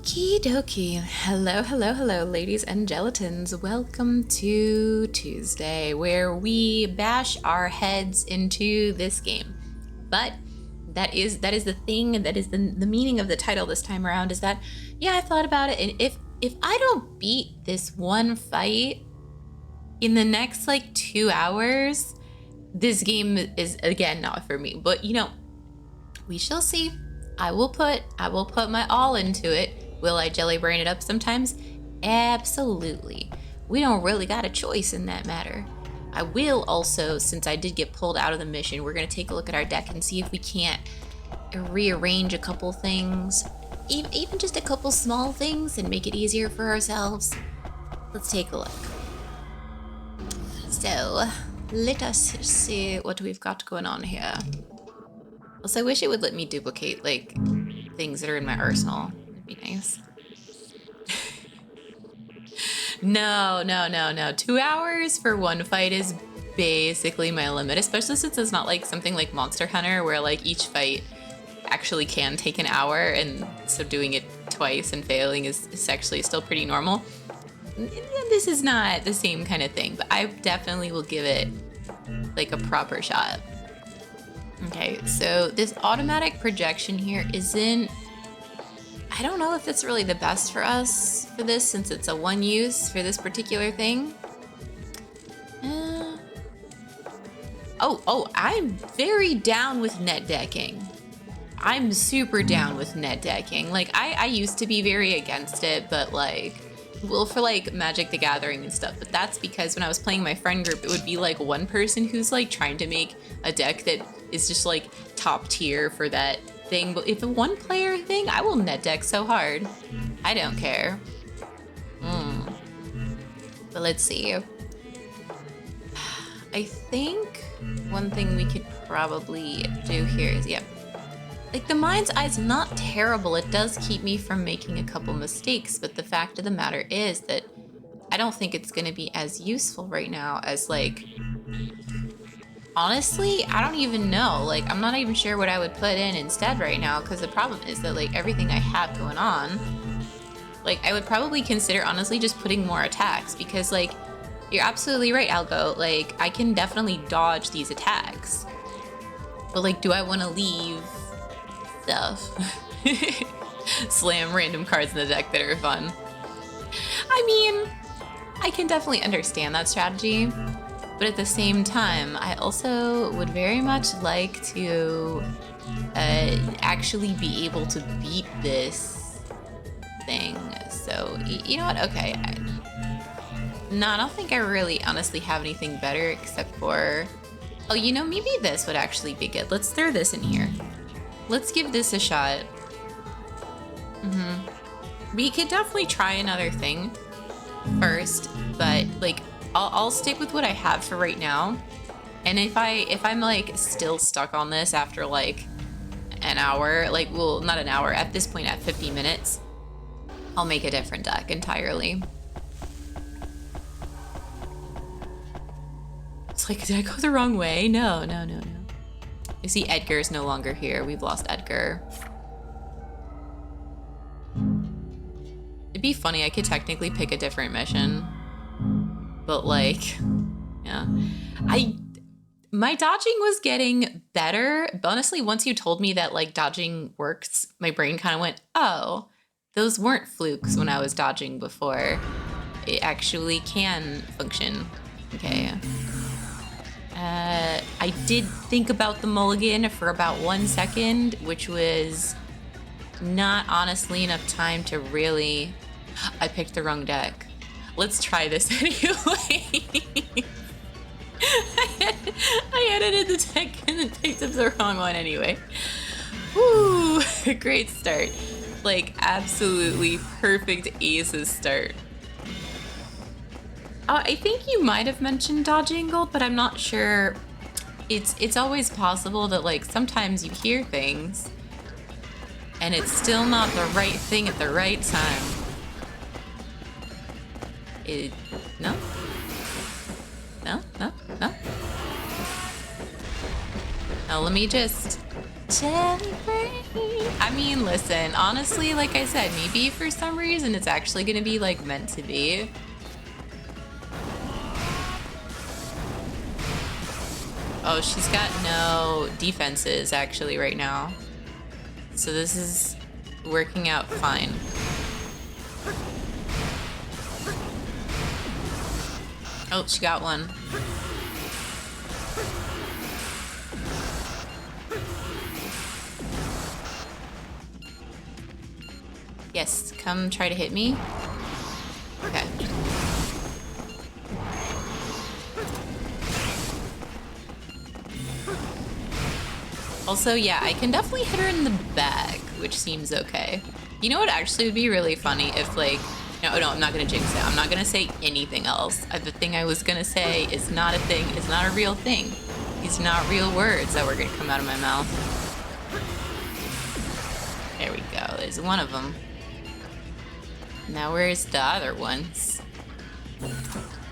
Okie dokie. Hello, hello, hello, ladies and gelatins. Welcome to Tuesday, where we bash our heads into this game. But that is the thing, that is the meaning of the title this time around, is that, yeah, I thought about it, and if I don't beat this one fight in the next, 2 hours, this game is, again, not for me. But, we shall see. I will put my all into it. Will I jelly brain it up sometimes? Absolutely. We don't really got a choice in that matter. I will also, since I did get pulled out of the mission, we're going to take a look at our deck and see if we can't rearrange a couple things, even just a couple small things, and make it easier for ourselves. Let's take a look. So, let us see what we've got going on here. Also, I wish it would let me duplicate, things that are in my arsenal. It'd be nice. No. 2 hours for one fight is basically my limit, especially since it's not something like Monster Hunter, where each fight actually can take an hour, and so doing it twice and failing is actually still pretty normal. This is not the same kind of thing, but I definitely will give it a proper shot. Okay, so this automatic projection here isn't... I don't know if it's really the best for us for this, since it's a one use for this particular thing. I'm very down with net decking. I'm super down with net decking. I used to be very against it, but for Magic the Gathering and stuff, but that's because when I was playing my friend group, it would be one person who's trying to make a deck that is just top tier for that thing. But if a one player thing, I will net deck so hard. I don't care. But let's see. I think one thing we could probably do here is, the Mind's Eye's not terrible. It does keep me from making a couple mistakes, but the fact of the matter is that I don't think it's going to be as useful right now as, honestly, I don't even know. I'm not even sure what I would put in instead right now, because the problem is that, everything I have going on, I would probably consider, honestly, just putting more attacks, because, you're absolutely right, Algo. I can definitely dodge these attacks. But, do I want to leave stuff? Slam random cards in the deck that are fun. I mean, I can definitely understand that strategy, but at the same time, I also would very much like to actually be able to beat this thing. So, you know what? Okay. I don't think I really honestly have anything better except for... Oh, maybe this would actually be good. Let's throw this in here. Let's give this a shot. We could definitely try another thing first, but I'll stick with what I have for right now. And if I'm still stuck on this after an hour, well, not an hour, at this point at 50 minutes, I'll make a different deck entirely. It's did I go the wrong way? No. You see, Edgar's no longer here. We've lost Edgar. It'd be funny, I could technically pick a different mission. But yeah. My dodging was getting better. But honestly, once you told me that dodging works, my brain kind of went, oh, those weren't flukes when I was dodging before. It actually can function. Okay. I did think about the mulligan for about 1 second, which was not honestly enough time to really... I picked the wrong deck. Let's try this anyway. I edited the deck and then picked up the wrong one anyway. Woo! Great start. Absolutely perfect aces start. I think you might have mentioned dodging gold, but I'm not sure. It's always possible that sometimes you hear things and it's still not the right thing at the right time. No? Now let me just Jelly brain. I mean, listen, honestly, like I said, maybe for some reason it's actually gonna be like meant to be. Oh, she's got no defenses actually right now. So this is working out fine. Oh, she got one. Yes, come try to hit me. Okay. Also, yeah, I can definitely hit her in the back, which seems okay. You know what actually would be really funny if, like, no, I'm not gonna jinx it. I'm not gonna say anything else. The thing I was gonna say is not a thing, it's not a real thing. These are not real words that were gonna come out of my mouth. There we go, there's one of them. Now where's the other ones?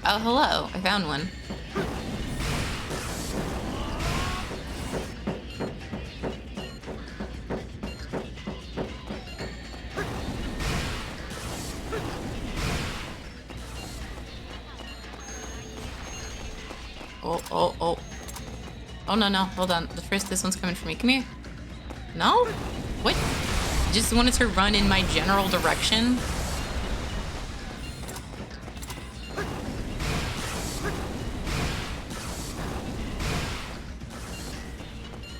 Oh, hello, I found one. Oh. Oh, no, hold on. This one's coming for me. Come here. No? What? You just wanted to run in my general direction?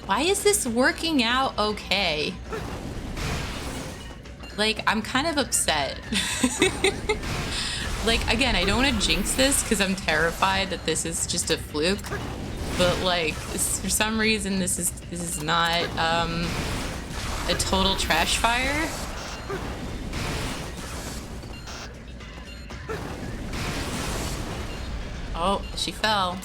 Why is this working out okay? Like, I'm kind of upset. Like, again, I don't want to jinx this because I'm terrified that this is just a fluke. But, like, for some reason, this is not a total trash fire. Oh, she fell.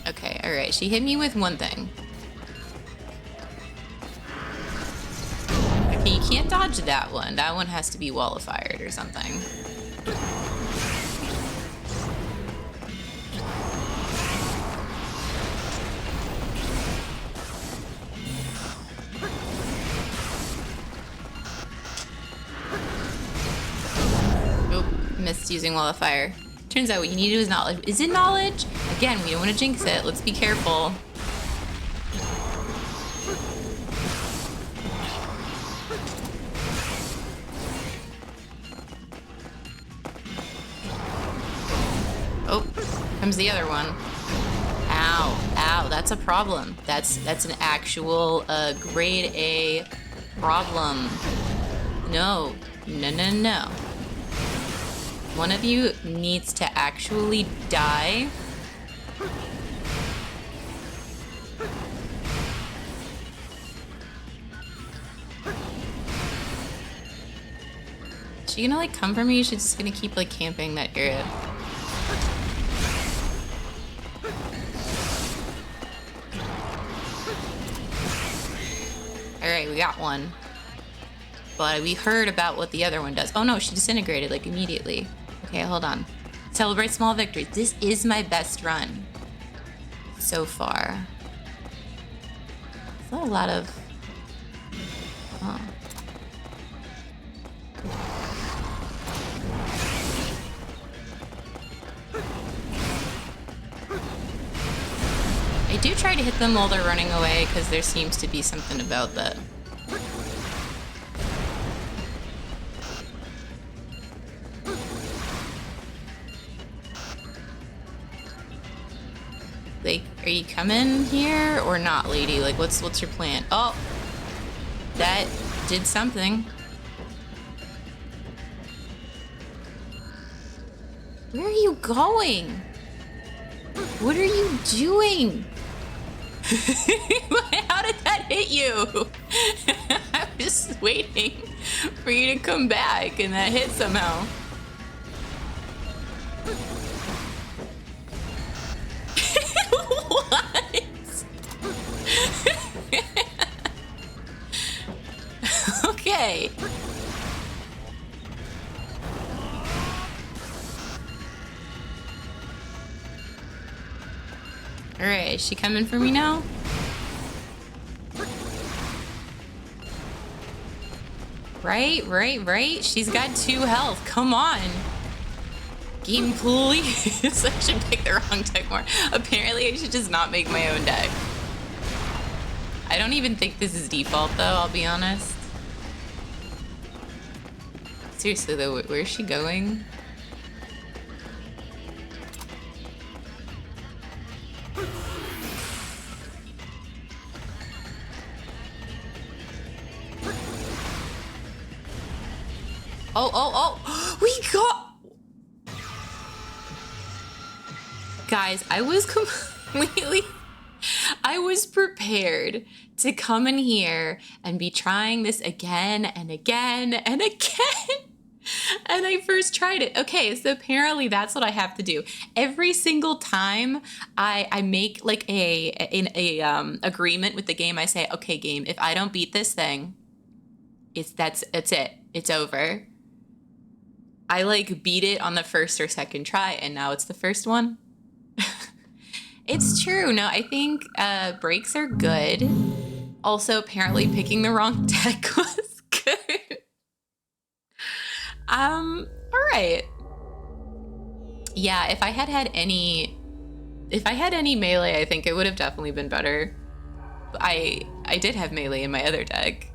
Okay, alright. She hit me with one thing. Okay, you can't dodge that one. That one has to be wall of fired or something. Oh, missed using wall of fire. Turns out what you need to do is knowledge. Is it knowledge? Again, we don't want to jinx it. Let's be careful. Oh, comes the other one. Ow, that's a problem. That's an actual grade A problem. No. One of you needs to actually die. Is she gonna like come for me? She's just gonna keep like camping that area. Alright, we got one. But we heard about what the other one does. Oh no, she disintegrated like immediately. Okay, hold on. Celebrate small victories. This is my best run so far. It's not a lot of... Oh. I do try to hit them while they're running away because there seems to be something about that. Like, are you coming here or not, lady? Like, what's your plan? Oh, that did something. Where are you going? What are you doing? How did that hit you? I was just waiting for you to come back and that hit somehow. What? Okay. Alright, is she coming for me now? Right. She's got 2 health. Come on. Game, please. I should pick the wrong deck more. Apparently, I should just not make my own deck. I don't even think this is default, though, I'll be honest. Seriously, though, where's she going? Oh! We got... Guys, I was completely... I was prepared to come in here and be trying this again and again and again. And I first tried it. Okay, so apparently that's what I have to do. Every single time I make like a agreement with the game, I say, okay, game, if I don't beat this thing, it's it. It's over. I like beat it on the first or second try, and now it's the first one. It's true. No, I think breaks are good. Also, apparently picking the wrong deck was good. All right. Yeah, if I had any melee, I think it would have definitely been better. I did have melee in my other deck,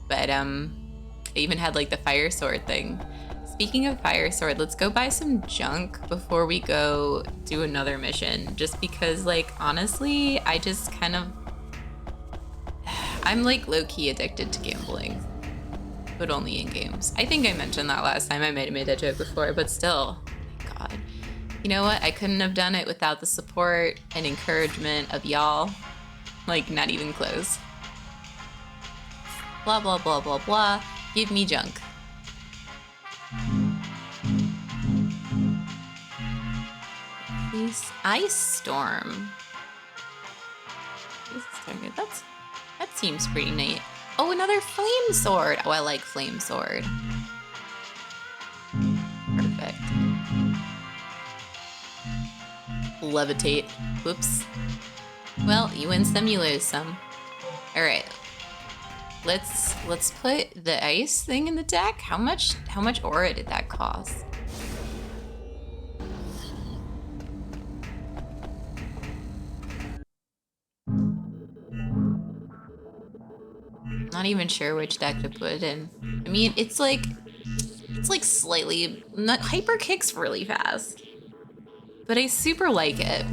but I even had like the fire sword thing. Speaking of fire sword, let's go buy some junk before we go do another mission. Just because, like, honestly, I just kind of... I'm, like, low-key addicted to gambling. But only in games. I think I mentioned that last time. I might have made that joke before, but still. God. You know what? I couldn't have done it without the support and encouragement of y'all. Like, not even close. Blah, blah, blah, blah, blah. Give me junk. Ice Storm. That seems pretty neat. Oh, another Flame Sword. Oh, I like Flame Sword. Perfect. Levitate. Whoops. Well, you win some, you lose some. All right. Let's put the ice thing in the deck. How much aura did that cost? Not even sure which deck to put in. I mean, it's like slightly... Hyper kicks really fast. But I super like it.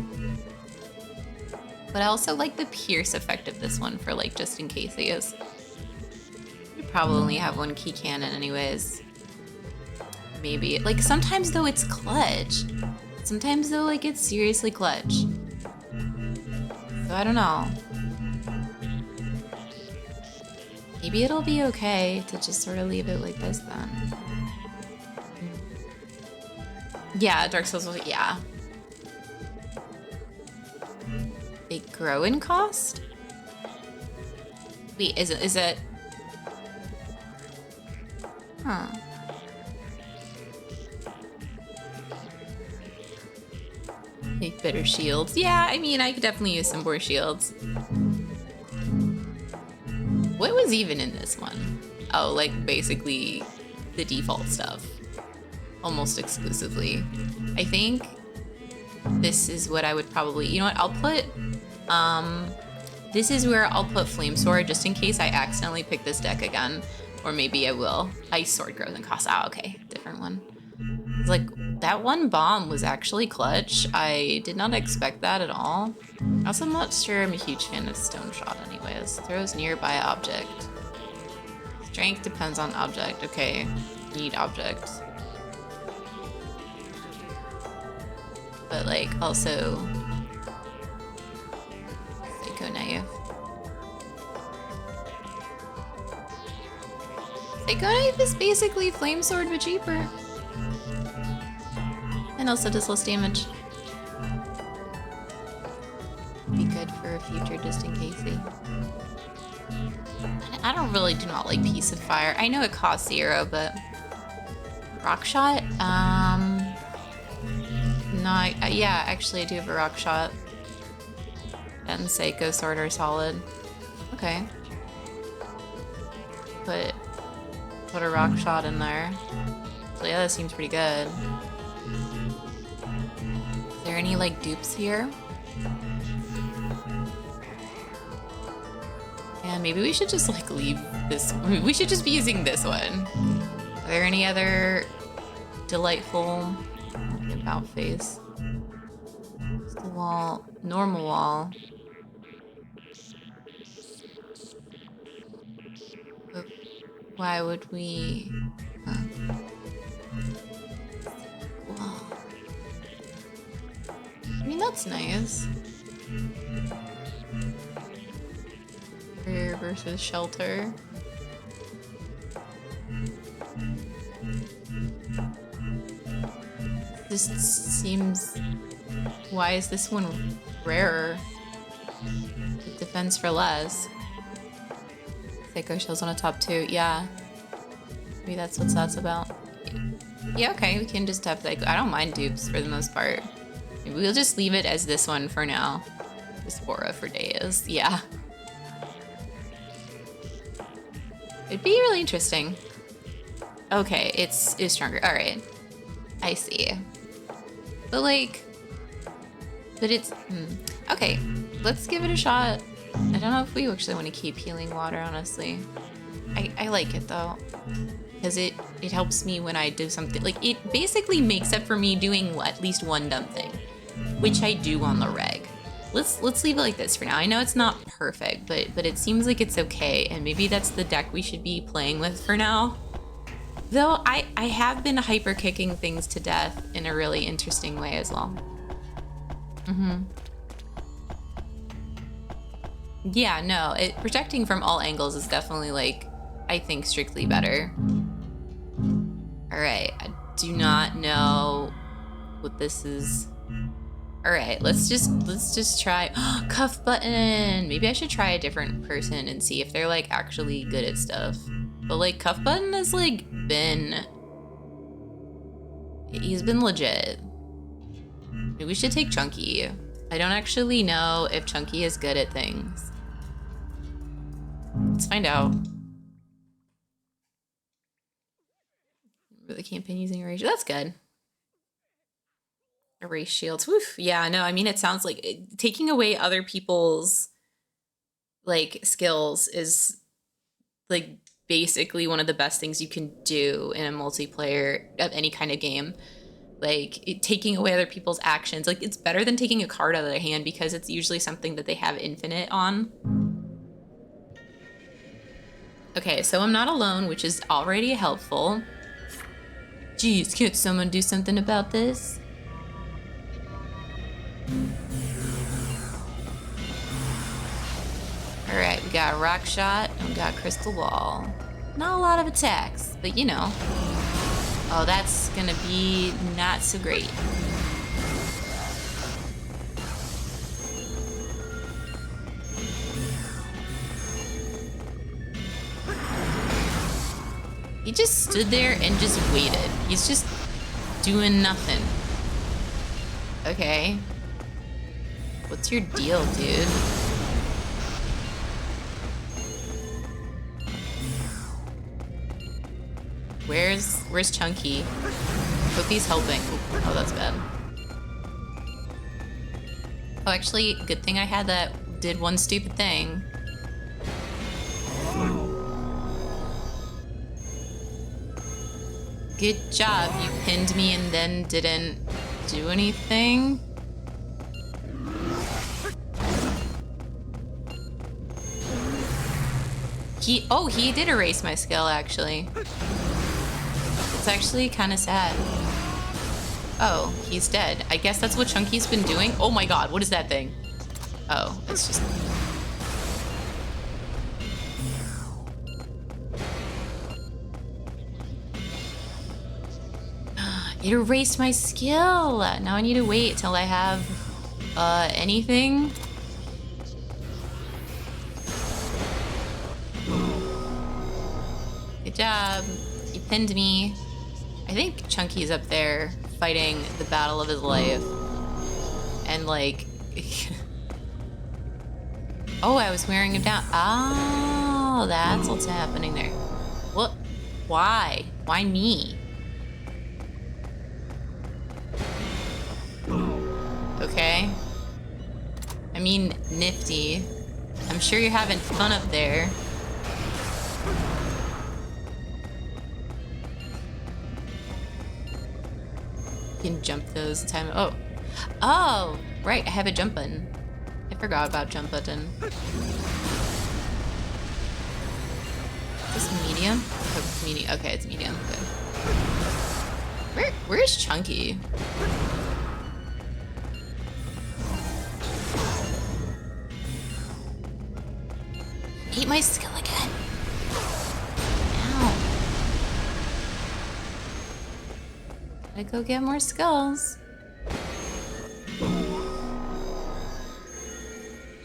But I also like the pierce effect of this one for, like, just in case he is. We probably only have one key cannon anyways. Maybe. Like, sometimes, though, it's clutch. Sometimes, though, like, it's seriously clutch. So I don't know. Maybe it'll be okay to just sort of leave it like this then. Yeah, Dark Souls, yeah. They grow in cost? Wait, is it? Huh. Make better shields. Yeah, I mean, I could definitely use some more shields. What was even in this one? Oh, like basically the default stuff. Almost exclusively. I think this is what I would probably, you know what, I'll put, this is where I'll put Flame Sword just in case I accidentally pick this deck again. Or maybe I will. Ice Sword grows in cost. Ah, okay, different one. It's like, that one bomb was actually clutch. I did not expect that at all. Also, I'm not sure I'm a huge fan of Stone Shot anyways. Throws nearby object. Strength depends on object. Okay, need objects. But like, also... Psycho Knife. Psycho Knife is basically Flame Sword but cheaper. And also does less damage. Be good for a future just in case. I don't really do not like Piece of Fire. I know it costs 0, but Rock Shot? No, yeah, actually I do have a Rock Shot. and Seiko Sword are solid. Okay. Put a rock shot in there. So yeah, that seems pretty good. Is there any like dupes here? Yeah, maybe we should just like leave this. We should just be using this one. Are there any other delightful about face? It's the wall, normal wall. But why would we? Wall. I mean, that's nice. Rear versus shelter. This seems... Why is this one rarer? Defense for less. Seiko shells on a top 2. Yeah. Maybe that's what that's about. Yeah, okay. We can just have like... I don't mind dupes for the most part. Maybe we'll just leave it as this one for now. The Spora for days. Yeah. It'd be really interesting. Okay, it's stronger. All right, I see. But like, it's okay. Let's give it a shot. I don't know if we actually want to keep healing water. Honestly, I like it though, because it helps me when I do something. Like it basically makes up for me doing at least one dumb thing, which I do on the reg. Let's leave it like this for now. I know it's not perfect, but it seems like it's okay, and maybe that's the deck we should be playing with for now. Though I have been hyper kicking things to death in a really interesting way as well. Yeah, no, protecting from all angles is definitely like, I think, strictly better. All right, I do not know what this is. All right, let's just try cuff button. Maybe I should try a different person and see if they're like actually good at stuff. But like cuff button has like he's been legit. Maybe we should take Chunky. I don't actually know if Chunky is good at things. Let's find out. Really campaign using erasure. That's good. Erase shields. Woof. Yeah, no, I mean, it sounds like taking away other people's like skills is like basically one of the best things you can do in a multiplayer of any kind of game. Like taking away other people's actions, like it's better than taking a card out of their hand because it's usually something that they have infinite on. Okay, so I'm not alone, which is already helpful. Jeez, can't someone do something about this? Alright, we got a rock shot and we got crystal wall. Not a lot of attacks, but you know. Oh, that's gonna be not so great. He just stood there and just waited. He's just doing nothing. Okay. What's your deal, dude? Where's Chunky? Hope he's helping. Oh, that's bad. Oh, actually, good thing I had that did one stupid thing. Good job, you pinned me and then didn't do anything. He did erase my skill, actually. It's actually kind of sad. Oh, he's dead. I guess that's what Chunky's been doing. Oh my god, what is that thing? Oh, it's just... It erased my skill. Now I need to wait till I have anything. Good job. He pinned me. I think Chunky's up there fighting the battle of his life. And like Oh, I was wearing him down. Oh, that's what's happening there. What? Why? Why me? Okay. I mean, nifty. I'm sure you're having fun up there. You can jump those time. Oh. Oh, right. I have a jump button. I forgot about jump button. Is this medium? Oh, it's medium. Okay, it's medium. Good. Where's Chunky? Eat my skill again. Ow. Gotta go get more skulls.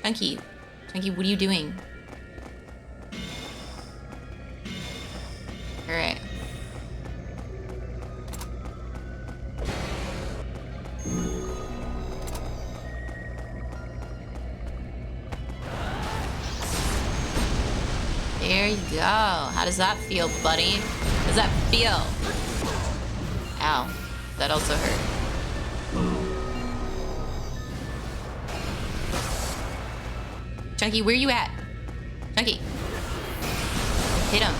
Chunky. Chunky, what are you doing? Alright. There you go. How does that feel, buddy? How does that feel? Ow. That also hurt. Chunky, where you at? Chunky. Hit him.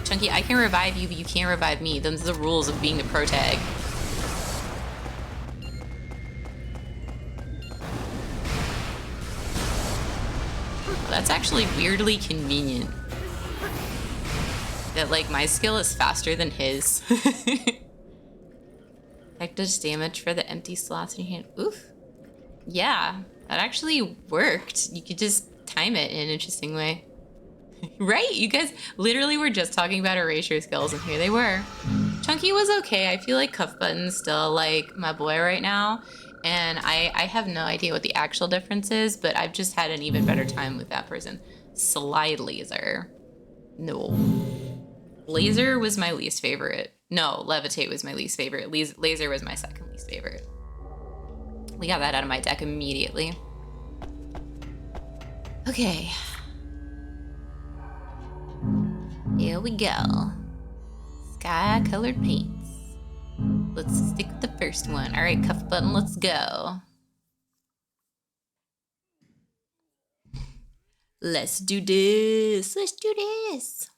Chunky, I can revive you, but you can't revive me. Those are the rules of being the pro tag. That's actually weirdly convenient. That, like, my skill is faster than his. That does damage for the empty slots in your hand. Oof. Yeah, that actually worked. You could just time it in an interesting way. Right? You guys literally were just talking about erasure skills, and here they were. Chunky was okay. I feel like Cuff Button's still, like, my boy right now. And I have no idea what the actual difference is, but I've just had an even better time with that person. Slide Laser. No. Laser was my least favorite. No, Levitate was my least favorite. Laser was my second least favorite. We got that out of my deck immediately. Okay. Here we go. Sky-colored paints. Let's stick with the first one. All right, Cuff Button, let's go. Let's do this. Let's do this.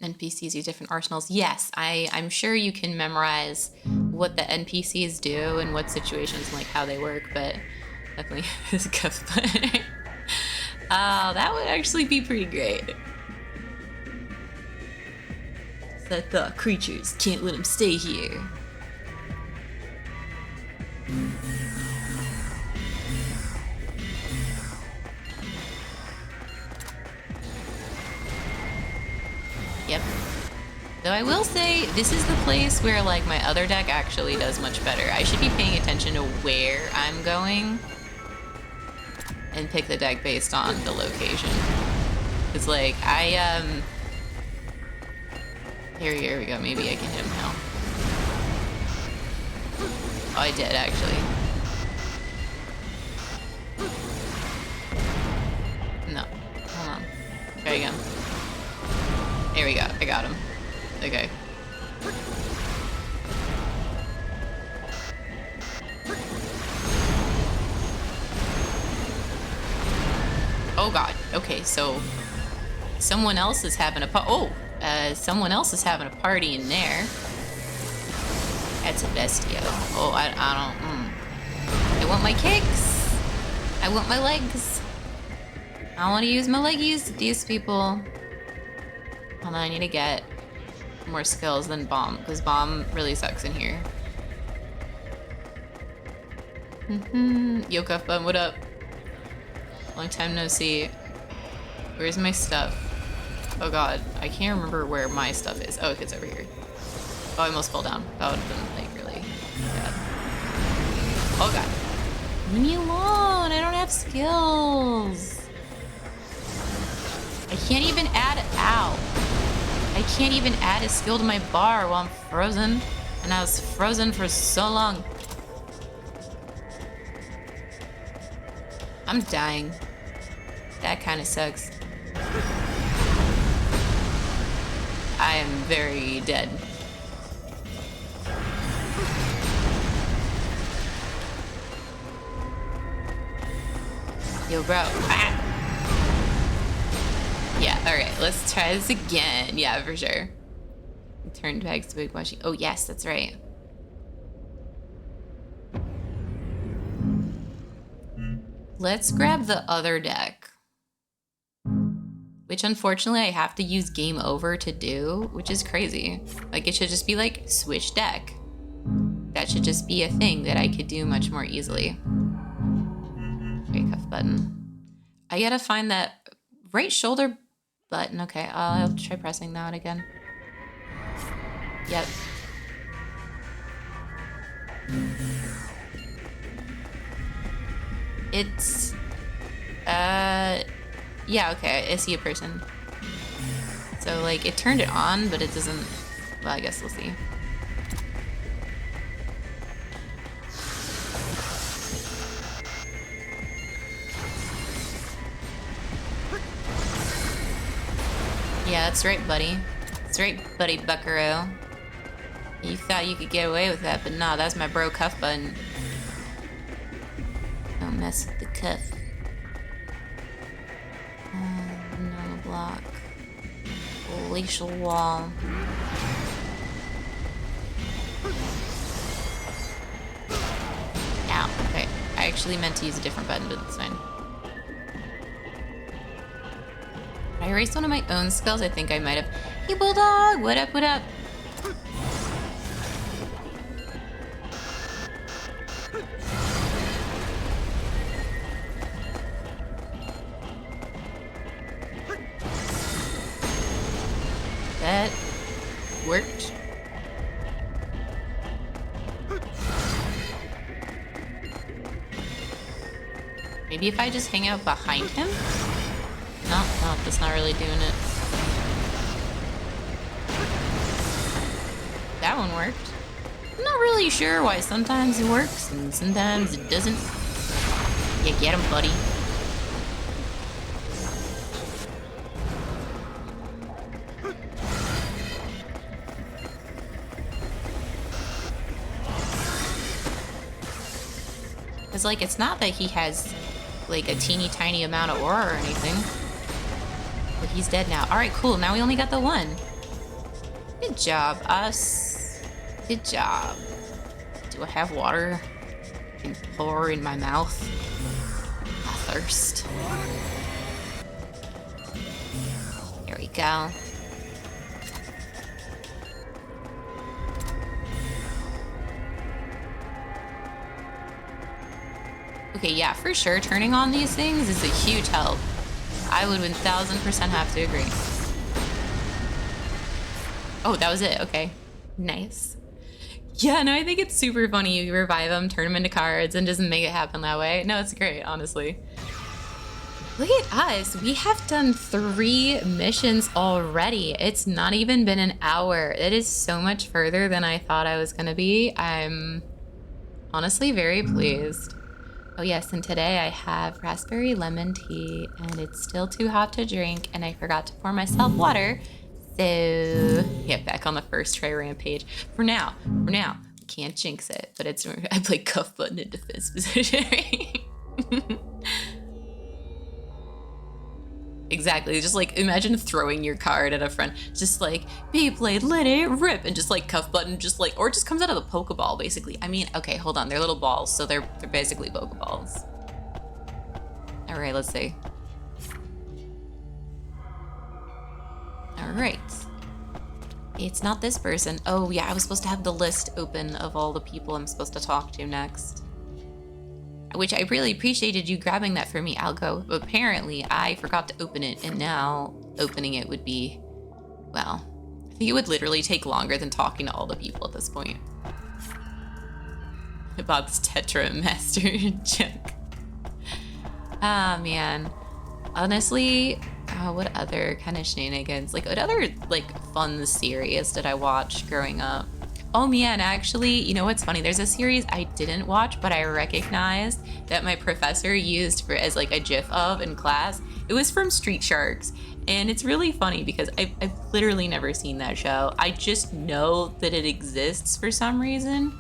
NPCs use different arsenals. Yes, I'm sure you can memorize what the NPCs do and what situations and like how they work, but definitely is a Cuff Button. Oh, that would actually be pretty great. That the creatures can't let them stay here. Yep. Though I will say, this is the place where, like, my other deck actually does much better. I should be paying attention to where I'm going and pick the deck based on the location. It's like, Here we go. Maybe I can hit him now. Oh, I did, actually. No. Hold on. Try again. There we go. I got him. Okay. Oh god. Okay, so someone else is having a someone else is having a party in there. That's a bestio. Oh, I don't. I want my kicks. I want my legs. I want to use my leggies to these people. Hold on, I need to get more skills than Bomb, because Bomb really sucks in here. Yo, Cuff Button, what up? Long time no see. Where's my stuff? Oh god, I can't remember where my stuff is. Oh, it's over here. Oh, I almost fell down. That would have been, like, really bad. Oh god. Leave me alone. I don't have skills. I can't even add ow. I can't even add a skill to my bar while I'm frozen. And I was frozen for so long. I'm dying. That kind of sucks. I am very dead. Yo, bro. Ah. Yeah, alright, let's try this again. Yeah, for sure. Turn back to big washing. Oh, yes, that's right. Let's grab the other deck. Which, unfortunately, I have to use game over to do, which is crazy. Like, it should just be like, switch deck. That should just be a thing that I could do much more easily. Okay, cuff button. I gotta find that right shoulder button. Okay, I'll try pressing that again. Yep. It's, yeah, okay, I see a person. So, like, it turned it on, but it doesn't, well, I guess we'll see. Yeah, that's right, buddy. That's right, buddy buckaroo. You thought you could get away with that, but nah, that's my bro cuff button. Don't mess with the cuff. No block. Glacial wall. Ow, okay. I actually meant to use a different button, but it's fine. I erased one of my own skills. I think I might have. Hey, Bulldog! What up, what up? That worked. Maybe if I just hang out behind him? No, that's not really doing it. That one worked. I'm not really sure why sometimes it works and sometimes it doesn't. Yeah, get him, buddy. Because, like, it's not that he has, like, a teeny tiny amount of aura or anything. But he's dead now. Alright, cool. Now we only got the one. Good job, us. Good job. Do I have water I can pour in my mouth? I thirst. There we go. Okay, yeah, for sure. Turning on these things is a huge help. I would 1000% have to agree. Oh, that was it. Okay. Nice. Yeah, no, I think it's super funny. You revive them, turn them into cards, and just make it happen that way. No, it's great, honestly. Look at us. We have done 3 missions already. It's not even been an hour. It is so much further than I thought I was going to be. I'm honestly very pleased. Oh yes, and today I have raspberry lemon tea, and it's still too hot to drink, and I forgot to pour myself water. So, yeah, back on the first try rampage. For now, can't jinx it, but it's, I play cuff button in defense position. Exactly, just like, imagine throwing your card at a friend, just like, Beyblade, let it rip, and just like cuff button, just like, or it just comes out of the Pokeball, basically. I mean, okay, hold on, they're little balls, so they're basically Pokeballs. All right, let's see. All right. It's not this person. Oh yeah, I was supposed to have the list open of all the people I'm supposed to talk to next. Which I really appreciated you grabbing that for me, Algo. But apparently I forgot to open it, and now opening it would be, well, I think it would literally take longer than talking to all the people at this point. about this Tetra Master junk. Ah, man. Honestly, what other kind of shenanigans? Like, what other, like, fun series did I watch growing up? Oh, man, actually, you know what's funny? There's a series I didn't watch, but I recognized that my professor used as, like, a gif of in class. It was from Street Sharks. And it's really funny because I've literally never seen that show. I just know that it exists for some reason.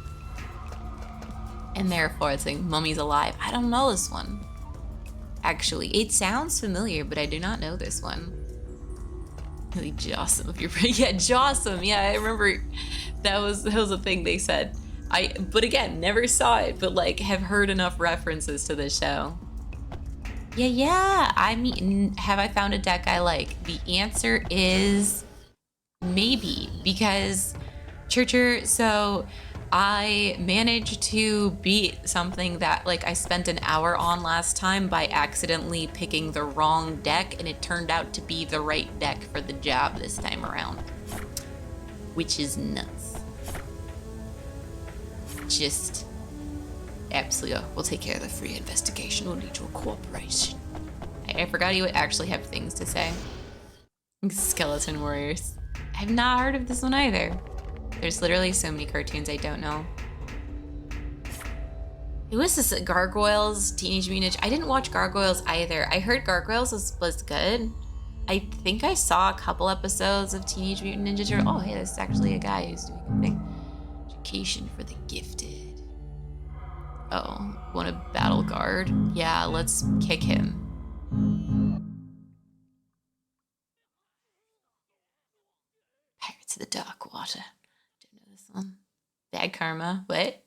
And therefore, it's like, Mummy's Alive. I don't know this one. Actually, it sounds familiar, but I do not know this one. Really Jossum if you're yeah, Jossum. Yeah, I remember that was a thing they said. But again, never saw it, but like have heard enough references to this show. Yeah. I mean, have I found a deck I like? The answer is maybe, because Churcher, so I managed to beat something that like I spent an hour on last time by accidentally picking the wrong deck, and it turned out to be the right deck for the job this time around, which is nuts. Just absolutely, we'll take care of the free investigation. We'll need your cooperation. I forgot you actually have things to say. Skeleton Warriors. I've not heard of this one either. There's literally so many cartoons I don't know. It was this Gargoyles, Teenage Mutant Ninja. I didn't watch Gargoyles either. I heard Gargoyles was good. I think I saw a couple episodes of Teenage Mutant Ninja Turtles. Oh, hey, this is actually a guy who's doing a thing. Education for the gifted. Oh, want a battle guard? Yeah, let's kick him. Pirates of the Dark Water. Don't know this one. Bad Karma. What?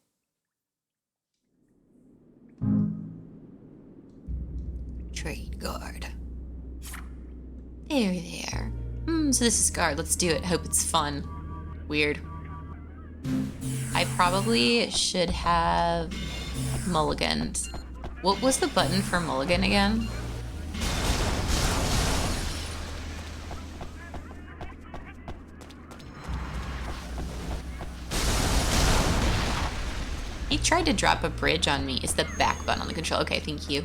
Trade guard. There. So this is guard. Let's do it. Hope it's fun. Weird. I probably should have mulligans. What was the button for mulligan again? He tried to drop a bridge on me. It's the back button on the control. Okay, thank you.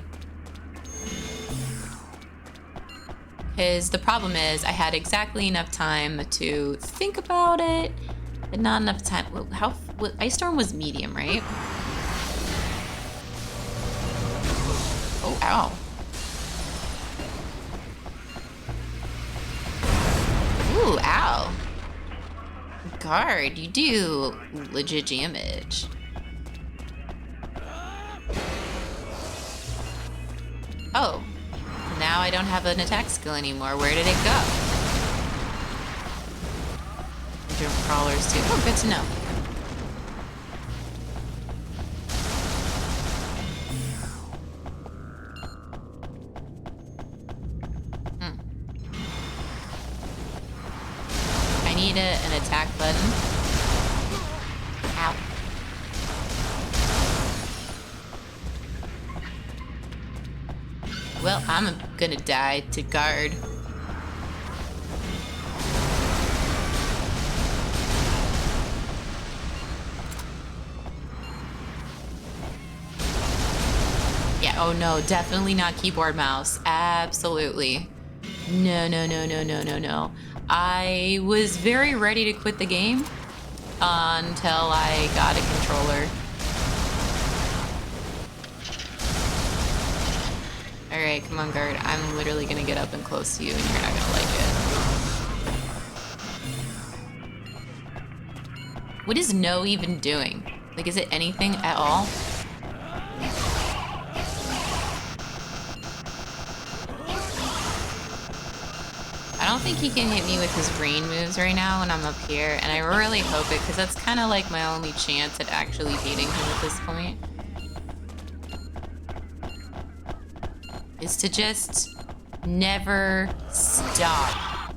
Because the problem is I had exactly enough time to think about it, but not enough time. Ice Storm was medium, right? Oh, ow. Ooh, ow. Guard, you do legit damage. Oh, now I don't have an attack skill anymore. Where did it go? Jump crawlers too. Oh, good to know. I need an attack button. Ow. Well, I'm gonna die to guard. Yeah, oh no, definitely not keyboard mouse. Absolutely. No. I was very ready to quit the game until I got a controller. Alright, come on, guard. I'm literally gonna get up and close to you and you're not gonna like it. What is no even doing? Like, is it anything at all? I don't think he can hit me with his rain moves right now when I'm up here, and I really hope it, because that's kind of like my only chance at actually beating him at this point. Is to just never stop.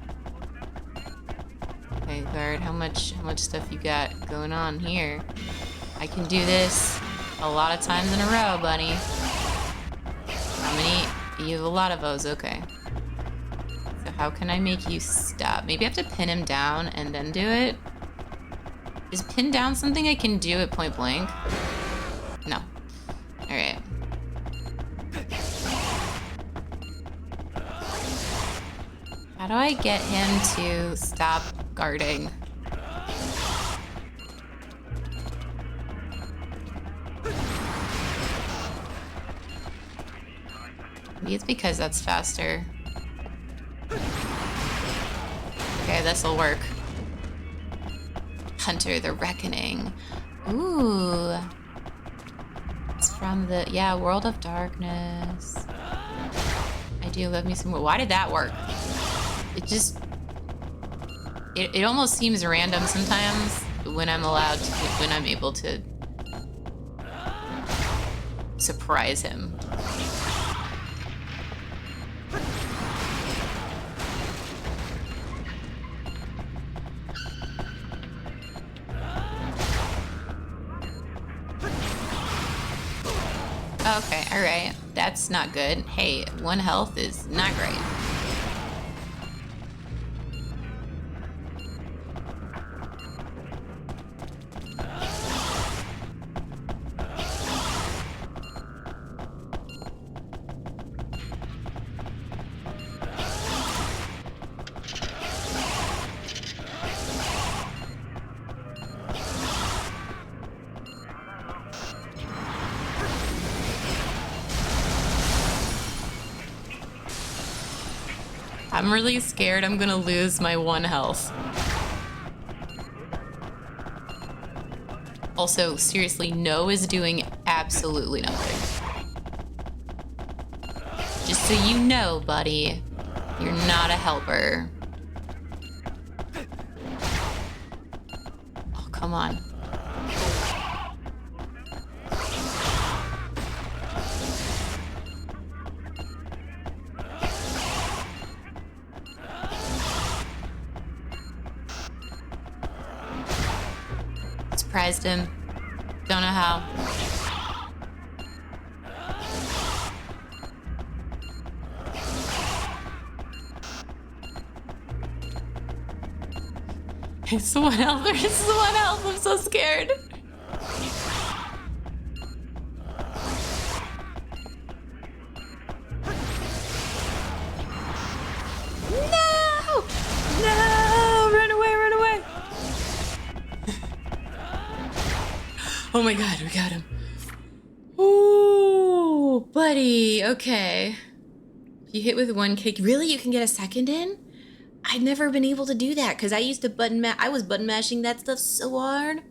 Okay, guard, how much stuff you got going on here? I can do this a lot of times in a row, buddy. How many? You have a lot of those, okay. So how can I make you stop? Maybe I have to pin him down and then do it? Is pin down something I can do at point blank? How do I get him to stop guarding? Maybe it's because that's faster. Okay, this'll work. Hunter the Reckoning. Ooh. It's from the, yeah, World of Darkness. I do love me some more. Why did that work? It just, it almost seems random sometimes when I'm allowed to, when I'm able to surprise him. Okay, alright. That's not good. Hey, 1 health is not great. I'm really scared I'm gonna lose my 1 health. Also, seriously, No is doing absolutely nothing. Just so you know, buddy, you're not a helper. Oh, come on. Surprised him. Don't know how. It's 1 health. It's 1 health. I'm so scared. No! No! Run away, run away. Oh my god, we got him. Ooh, buddy. Okay. If you hit with 1 kick, really? You can get a second in? I'd never been able to do that because I used to I was button mashing that stuff so hard.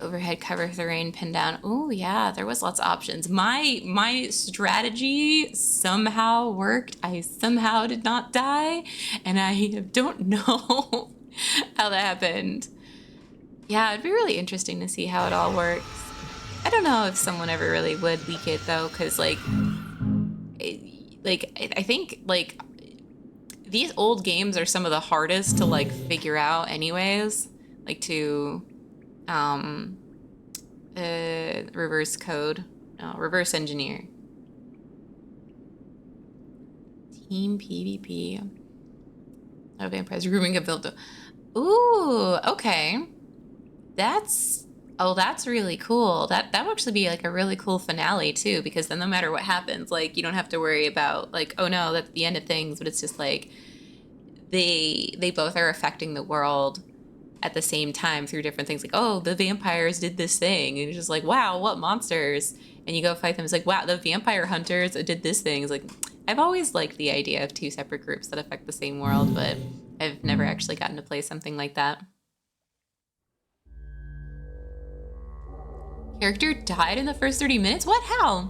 Overhead cover terrain, pin down. Oh yeah, there was lots of options. My strategy somehow worked. I somehow did not die, and I don't know how that happened. Yeah, it'd be really interesting to see how it all works. I don't know if someone ever really would leak it though, because I think like these old games are some of the hardest to like figure out anyways, like to reverse code, no, reverse engineer. Team PvP. Oh, vampires grooming a build. Ooh, okay. That's really cool. That would actually be like a really cool finale too, because then no matter what happens, like you don't have to worry about like, oh no, that's the end of things, but it's just like they both are affecting the world at the same time through different things. Like, oh, the vampires did this thing, and you're just like, wow, what monsters? And you go fight them. It's like, wow, the vampire hunters did this thing. It's like, I've always liked the idea of 2 separate groups that affect the same world, but I've never actually gotten to play something like that. Character died in the first 30 minutes? What? How?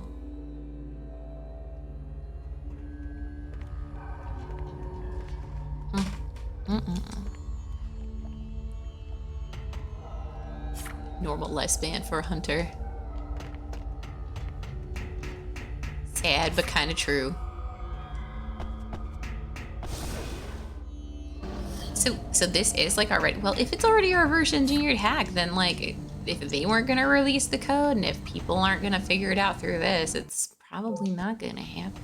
Normal lifespan for a hunter. Sad, but kind of true. So this is like already, well, if it's already a reverse engineered hack, then like if they weren't gonna release the code and if people aren't gonna figure it out through this, it's probably not gonna happen.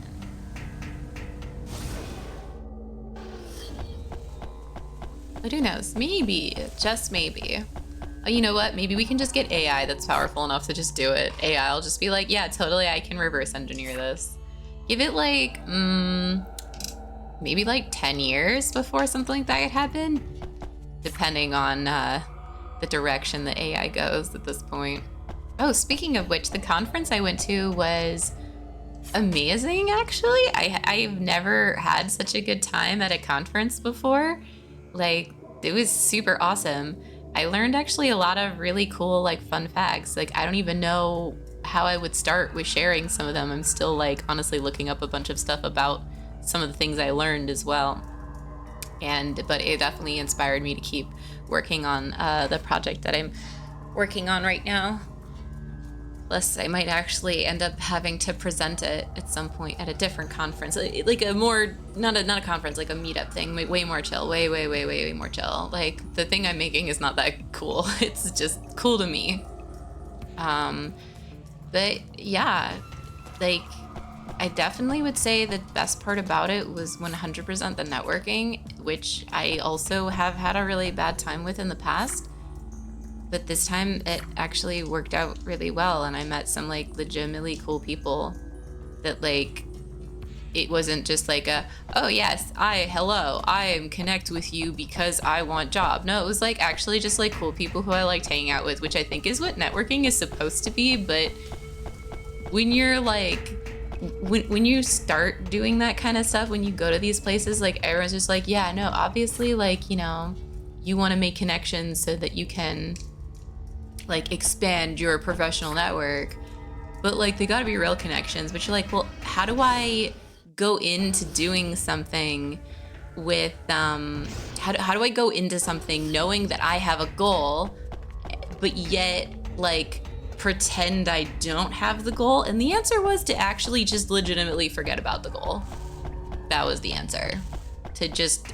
But who knows? Maybe, just maybe. Oh, you know what? Maybe we can just get AI that's powerful enough to just do it. AI will just be like, yeah, totally, I can reverse engineer this. give it like maybe like 10 years before something like that could happen, depending on the direction the AI goes at this point. Oh, speaking of which, the conference I went to was amazing, actually. I've never had such a good time at a conference before. Like, it was super awesome. I learned actually a lot of really cool, like, fun facts. Like, I don't even know how I would start with sharing some of them. I'm still, like, honestly looking up a bunch of stuff about some of the things I learned as well. But it definitely inspired me to keep working on the project that I'm working on right now. Plus, I might actually end up having to present it at some point at a different conference, like a more not a conference, like a meetup thing, way more chill, way more chill. Like, the thing I'm making is not that cool. It's just cool to me. But yeah, like, I definitely would say the best part about it was 100% the networking, which I also have had a really bad time with in the past. But this time it actually worked out really well, and I met some like legitimately cool people that, like, it wasn't just like oh yes, I connect with you because I want job. No, it was like actually just like cool people who I liked hanging out with, which I think is what networking is supposed to be. But when you're like, when you start doing that kind of stuff, when you go to these places, like, everyone's just like, yeah, no, obviously, like, you know, you want to make connections so that you can, like, expand your professional network, but, like, they gotta be real connections. But you're like, well, how do I go into doing something with how do I go into something knowing that I have a goal, but yet, like, pretend I don't have the goal? And the answer was to actually just legitimately forget about the goal. That was the answer. To just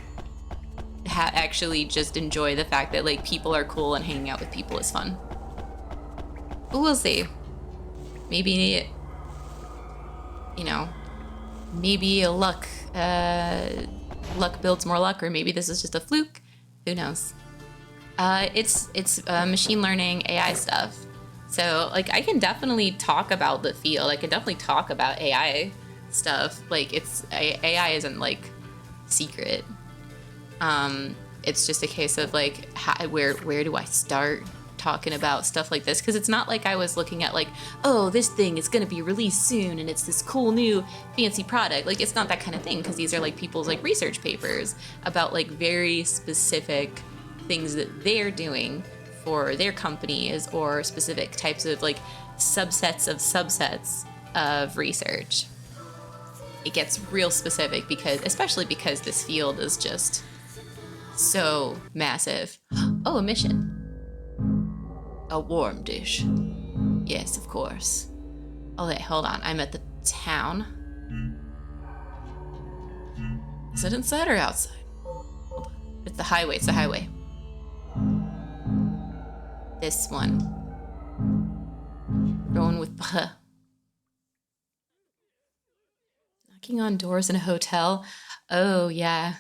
actually just enjoy the fact that, like, people are cool and hanging out with people is fun. But we'll see. Maybe, you know, maybe luck builds more luck, or maybe this is just a fluke. Who knows? It's machine learning AI stuff. So, like, I can definitely talk about the field. I can definitely talk about AI stuff. Like, AI isn't, like, secret. It's just a case of, like, where do I start talking about stuff like this? Because it's not like I was looking at, like, oh, this thing is gonna be released soon and it's this cool new fancy product. Like, it's not that kind of thing, because these are, like, people's, like, research papers about, like, very specific things that they're doing for their companies, or specific types of, like, subsets of research. It gets real specific, especially because this field is just so massive. Oh, a mission. A warm dish. Yes, of course. Okay, hold on. I'm at the town. Is it inside or outside? It's the highway. It's the highway. This one. Going with knocking on doors in a hotel. Oh, yeah.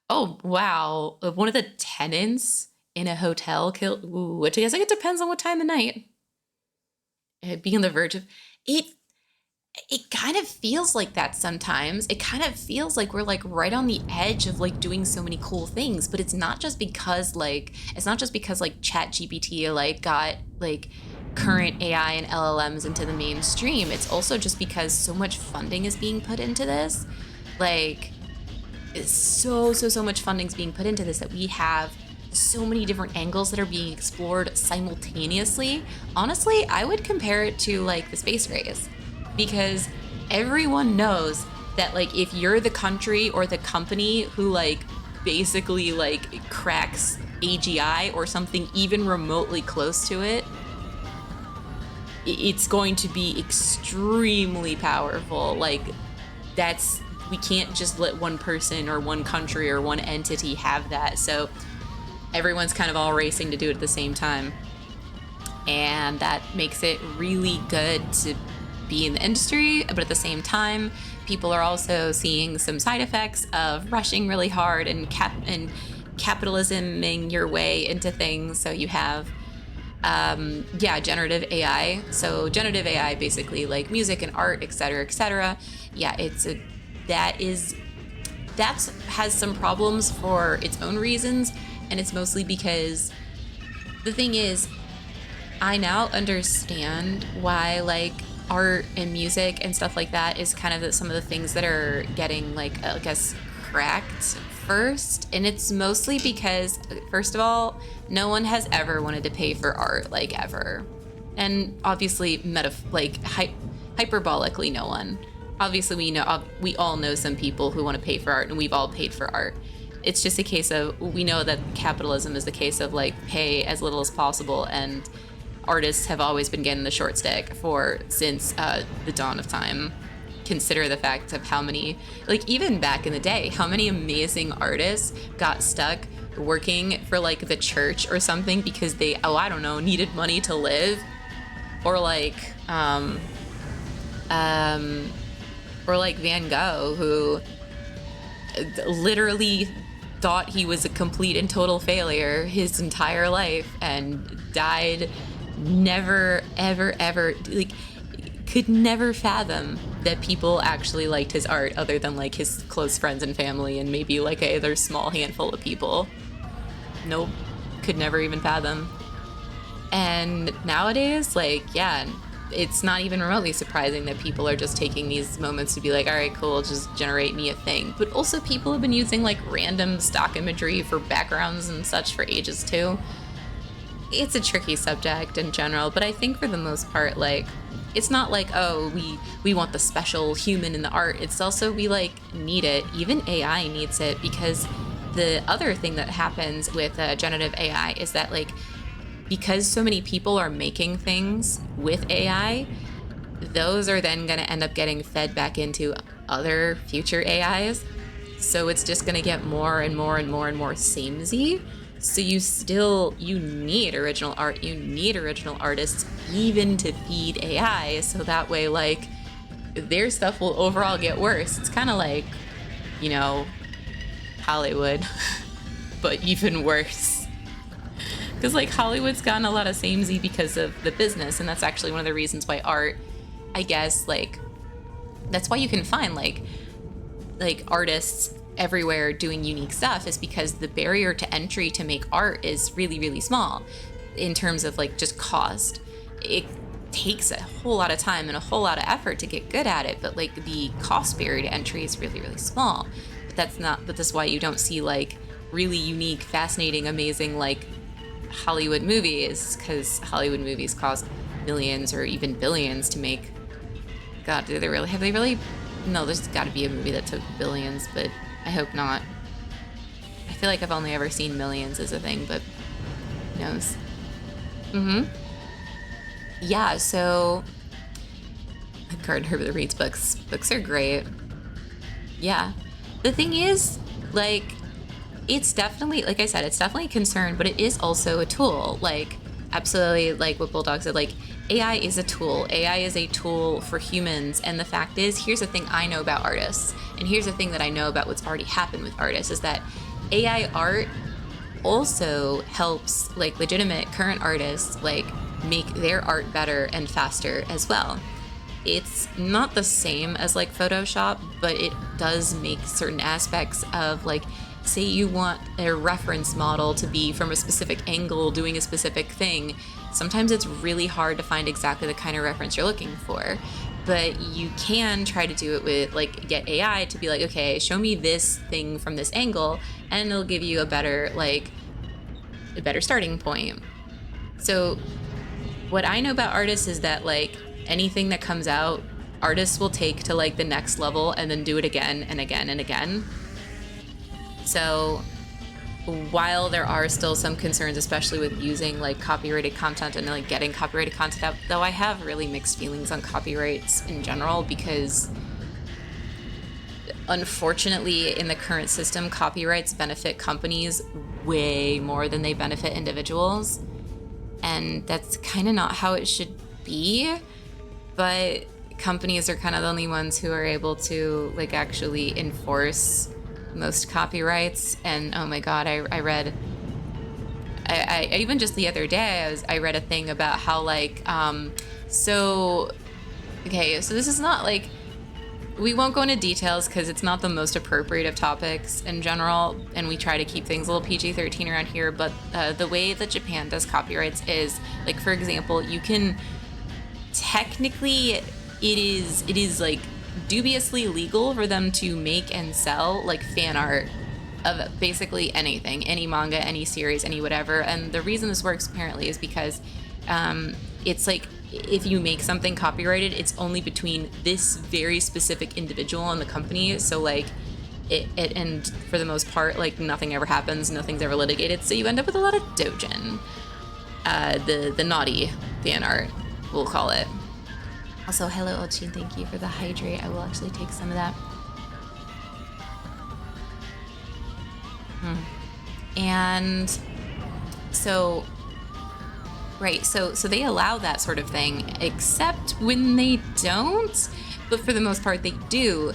Oh, wow. One of the tenants in a hotel killed. Ooh, which I guess, like, it depends on what time of night. Being on the verge of it. It kind of feels like that sometimes. It kind of feels like we're, like, right on the edge of, like, doing so many cool things. But it's not just because, like, ChatGPT, like, got, like, current AI and LLMs into the mainstream. It's also just because so much funding is being put into this. Like, so much funding is being put into this that we have so many different angles that are being explored simultaneously. Honestly, I would compare it to, like, the space race. Because everyone knows that, like, if you're the country or the company who, like, basically, like, cracks AGI or something even remotely close to it, it's going to be extremely powerful. Like, we can't just let one person or one country or one entity have that. So everyone's kind of all racing to do it at the same time. And that makes it really good to be in the industry, but at the same time, people are also seeing some side effects of rushing really hard and capitalisming your way into things. So you have Yeah, generative AI. So generative AI, basically like music and art, etc., etc. Yeah, that is that has some problems for its own reasons, and it's mostly because the thing is, I now understand why like art and music and stuff like that is kind of some of the things that are getting like I guess cracked first, and it's mostly because first of all, no one has ever wanted to pay for art like ever, and obviously hyperbolically no one. Obviously we all know some people who want to pay for art, and we've all paid for art. It's just a case of we know that capitalism is the case of like pay as little as possible, and artists have always been getting the short stick for since the dawn of time. Consider the fact of how many, like even back in the day, how many amazing artists got stuck working for like the church or something because they, oh, I don't know, needed money to live, or like Van Gogh, who literally thought he was a complete and total failure his entire life and died never ever like could never fathom that people actually liked his art other than like his close friends and family and maybe like a other small handful of people. Nope, could never even fathom. And nowadays, like, yeah, it's not even remotely surprising that people are just taking these moments to be like, all right, cool, just generate me a thing. But also people have been using like random stock imagery for backgrounds and such for ages too. It's a tricky subject in general, but I think for the most part, like, it's not like, oh, we want the special human in the art. It's also we like need it. Even AI needs it, because the other thing that happens with generative AI is that like because so many people are making things with AI, those are then going to end up getting fed back into other future AIs. So it's just going to get more and more and more and more samey. So you need original art, you need original artists even to feed AI, so that way like their stuff will overall get worse. It's kind of like, you know, Hollywood, but even worse. Because like Hollywood's gotten a lot of samey because of the business, and that's actually one of the reasons why art, I guess, like that's why you can find like artists everywhere doing unique stuff, is because the barrier to entry to make art is really, really small in terms of like just cost. It takes a whole lot of time and a whole lot of effort to get good at it, but like the cost barrier to entry is really, really small. But that's why you don't see like really unique, fascinating, amazing like Hollywood movies, because Hollywood movies cost millions or even billions to make. God, have they really? No, there's got to be a movie that took billions, but I hope not. I feel like I've only ever seen millions as a thing, but who knows? Yeah, so Gardner the reads books. Books are great. Yeah. The thing is, like, it's definitely, like I said, it's definitely a concern, but it is also a tool. Like, absolutely, like what Bulldog said, like, AI is a tool. AI is a tool for humans. And the fact is, here's the thing I know about artists, and here's the thing that I know about what's already happened with artists, is that AI art also helps, like, legitimate current artists, like, make their art better and faster as well. It's not the same as, like, Photoshop, but it does make certain aspects of, like, say you want a reference model to be from a specific angle doing a specific thing. Sometimes it's really hard to find exactly the kind of reference you're looking for, but you can try to do it with, like, get AI to be like, okay, show me this thing from this angle, and it'll give you a better starting point. So what I know about artists is that, like, anything that comes out, artists will take to, like, the next level and then do it again and again and again. So while there are still some concerns, especially with using, like, copyrighted content and, like, getting copyrighted content out, though I have really mixed feelings on copyrights in general, because unfortunately in the current system, copyrights benefit companies way more than they benefit individuals. And that's kind of not how it should be. But companies are kind of the only ones who are able to, like, actually enforce most copyrights. And oh my god, I read I even just the other day I read a thing about how like so okay, so this is not like, we won't go into details because it's not the most appropriate of topics in general, and we try to keep things a little PG-13 around here, but the way that Japan does copyrights is, like, for example, you can technically, it is like dubiously legal for them to make and sell like fan art of basically anything, any manga, any series, any whatever. And the reason this works apparently is because it's like, if you make something copyrighted, it's only between this very specific individual and the company. So like it and for the most part, like nothing ever happens, nothing's ever litigated. So you end up with a lot of dojin, the naughty fan art, we'll call it. Also, hello Ochin, thank you for the hydrate. I will actually take some of that. And so, right, so they allow that sort of thing, except when they don't, but for the most part they do.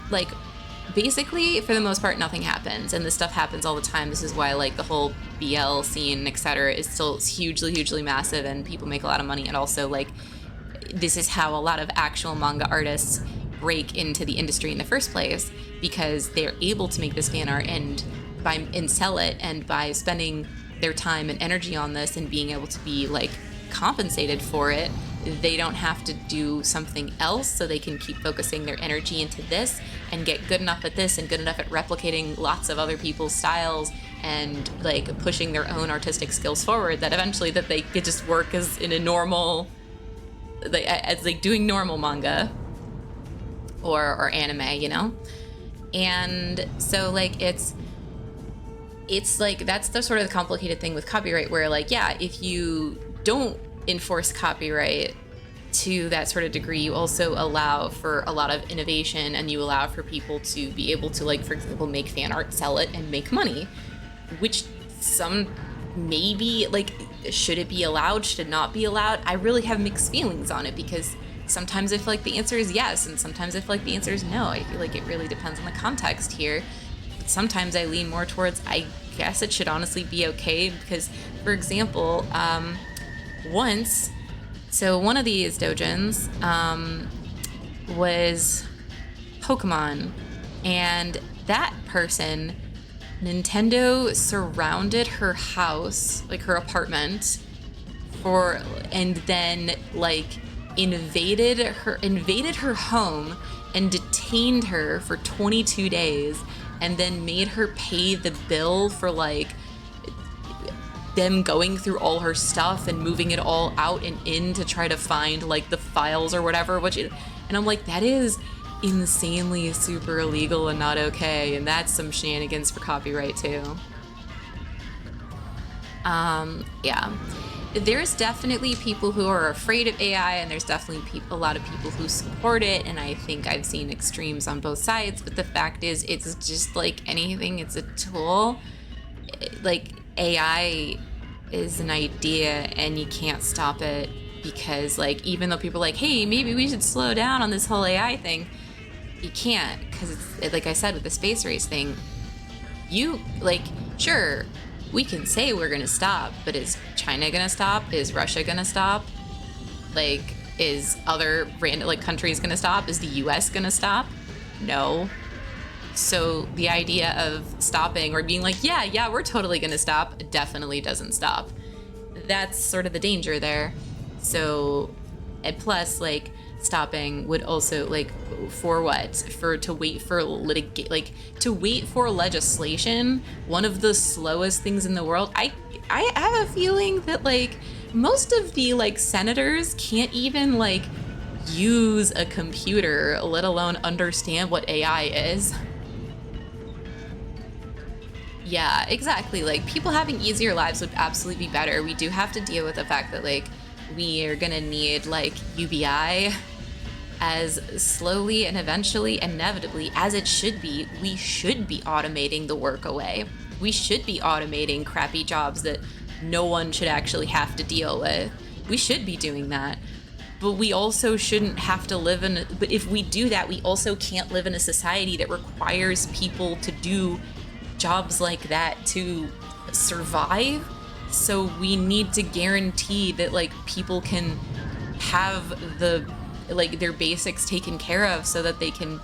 Like, basically, for the most part, nothing happens, and this stuff happens all the time. This is why, like, the whole BL scene, etc., is still hugely, hugely massive, and people make a lot of money, and also, like, this is how a lot of actual manga artists break into the industry in the first place, because they're able to make this fan art and sell it, and by spending their time and energy on this and being able to be like compensated for it, they don't have to do something else, so they can keep focusing their energy into this and get good enough at this and good enough at replicating lots of other people's styles and like pushing their own artistic skills forward, that eventually that they could just work as in a normal, like, as like doing normal manga or anime, you know? And so like it's like, that's the sort of the complicated thing with copyright, where like, yeah, if you don't enforce copyright to that sort of degree, you also allow for a lot of innovation, and you allow for people to be able to, like, for example, make fan art, sell it, and make money, which some maybe, like, should it be allowed, should it not be allowed? I really have mixed feelings on it, because sometimes I feel like the answer is yes, and sometimes I feel like the answer is no. I feel like it really depends on the context here. Sometimes I lean more towards, I guess it should honestly be okay, because, for example, once, so one of these dojins was Pokemon, and that person, Nintendo surrounded her house, like her apartment, and then like invaded her home and detained her for 22 days, and then made her pay the bill for like them going through all her stuff and moving it all out and in to try to find like the files or whatever, and I'm like, that is insanely super illegal and not okay, and that's some shenanigans for copyright too. Yeah, there's definitely people who are afraid of AI, and there's definitely a lot of people who support it, and I think I've seen extremes on both sides, but the fact is, it's just like anything, it's a tool. Like, AI is an idea, and you can't stop it, because like, even though people are like, hey, maybe we should slow down on this whole AI thing, you can't, because it's like I said with the space race thing, you, like, sure, we can say we're gonna stop, but is China gonna stop? Is Russia gonna stop? Like, is other random like countries gonna stop? Is the US gonna stop? No. So the idea of stopping or being like, yeah, we're totally gonna stop, definitely doesn't stop. That's sort of the danger there. So, and plus, like, stopping would also, like, for what? To wait for legislation, one of the slowest things in the world. I have a feeling that, like, most of the, like, senators can't even, like, use a computer, let alone understand what AI is. Yeah, exactly. Like, people having easier lives would absolutely be better. We do have to deal with the fact that, like, we are gonna need, like, UBI as slowly and eventually, inevitably, as it should be. We should be automating the work away. We should be automating crappy jobs that no one should actually have to deal with. We should be doing that. But we also shouldn't have to live in, but if we do that, we also can't live in a society that requires people to do jobs like that to survive. So we need to guarantee that like people can have their basics taken care of so that they can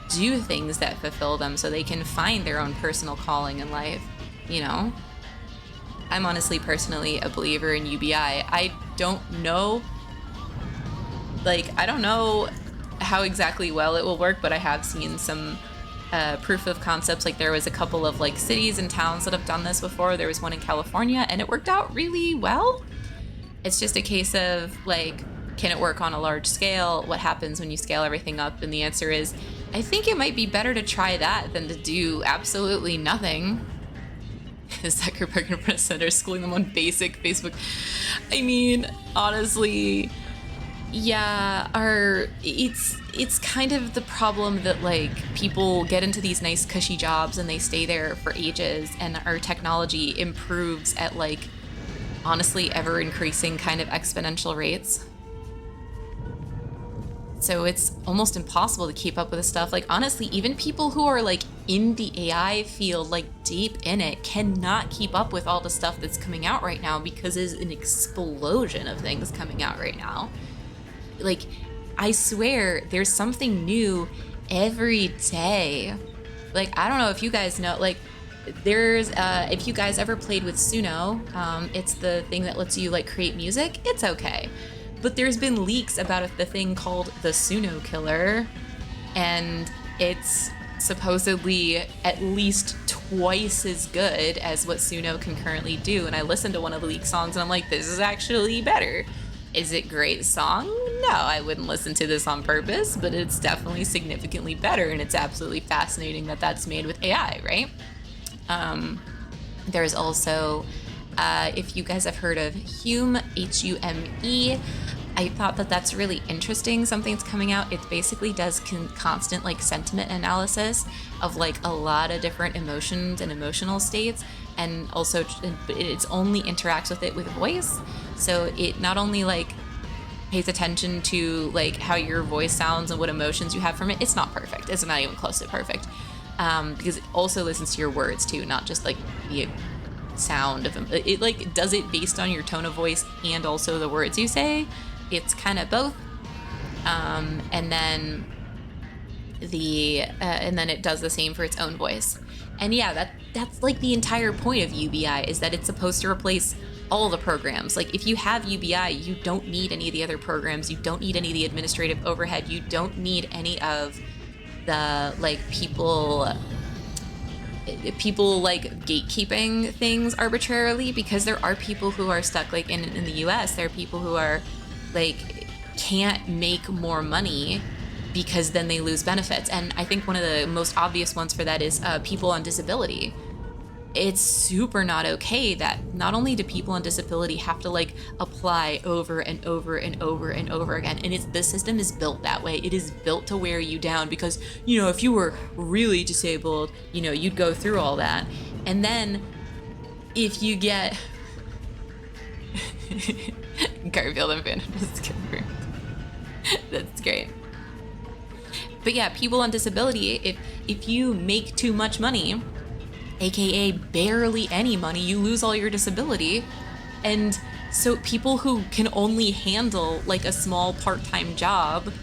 do things that fulfill them, so they can find their own personal calling in life, you know? I'm honestly personally a believer in UBI. I don't know how exactly well it will work, but I have seen some proof of concepts. Like there was a couple of like cities and towns that have done this before. There was one in California and it worked out really well. It's just a case of like, can it work on a large scale? What happens when you scale everything up? And the answer is, I think it might be better to try that than to do absolutely nothing. Zuckerberg and Press Center schooling them on basic Facebook. I mean, honestly, yeah, it's kind of the problem that like people get into these nice cushy jobs and they stay there for ages, and our technology improves at like honestly ever increasing kind of exponential rates. So it's almost impossible to keep up with this stuff. Like honestly, even people who are like in the AI field, like deep in it, cannot keep up with all the stuff that's coming out right now because there's an explosion of things coming out right now. Like, I swear there's something new every day. Like, I don't know if you guys know, like, there's, if you guys ever played with Suno, it's the thing that lets you, like, create music. It's okay. But there's been leaks about the thing called the Suno Killer, and it's supposedly at least twice as good as what Suno can currently do. And I listened to one of the leaked songs, and I'm like, this is actually better. Is it a great song? No, I wouldn't listen to this on purpose, but it's definitely significantly better, and it's absolutely fascinating that that's made with AI, right? There's also, if you guys have heard of Hume, Hume, I thought that that's really interesting. Something's coming out. It basically does constant like sentiment analysis of like a lot of different emotions and emotional states, and also it only interacts with it with voice. So it not only like pays attention to like how your voice sounds and what emotions you have from it. It's not perfect. It's not even close to perfect, because it also listens to your words too, not just like the sound of them. It like does it based on your tone of voice and also the words you say. It's kind of both, and then it does the same for its own voice. And yeah, that's like the entire point of UBI, is that it's supposed to replace all the programs. Like if you have UBI, you don't need any of the other programs. You don't need any of the administrative overhead. You don't need any of the like people like gatekeeping things arbitrarily, because there are people who are stuck like in the US. There are people who are like can't make more money because then they lose benefits. And I think one of the most obvious ones for that is people on disability. It's super not okay that not only do people on disability have to like apply over and over and over and over again, and the system is built that way. It is built to wear you down because, you know, if you were really disabled, you know, you'd go through all that. And then if you get Garfield and Phantom just confirmed. That's great. But yeah, people on disability, if you make too much money, aka barely any money, you lose all your disability. And so people who can only handle like a small part-time job,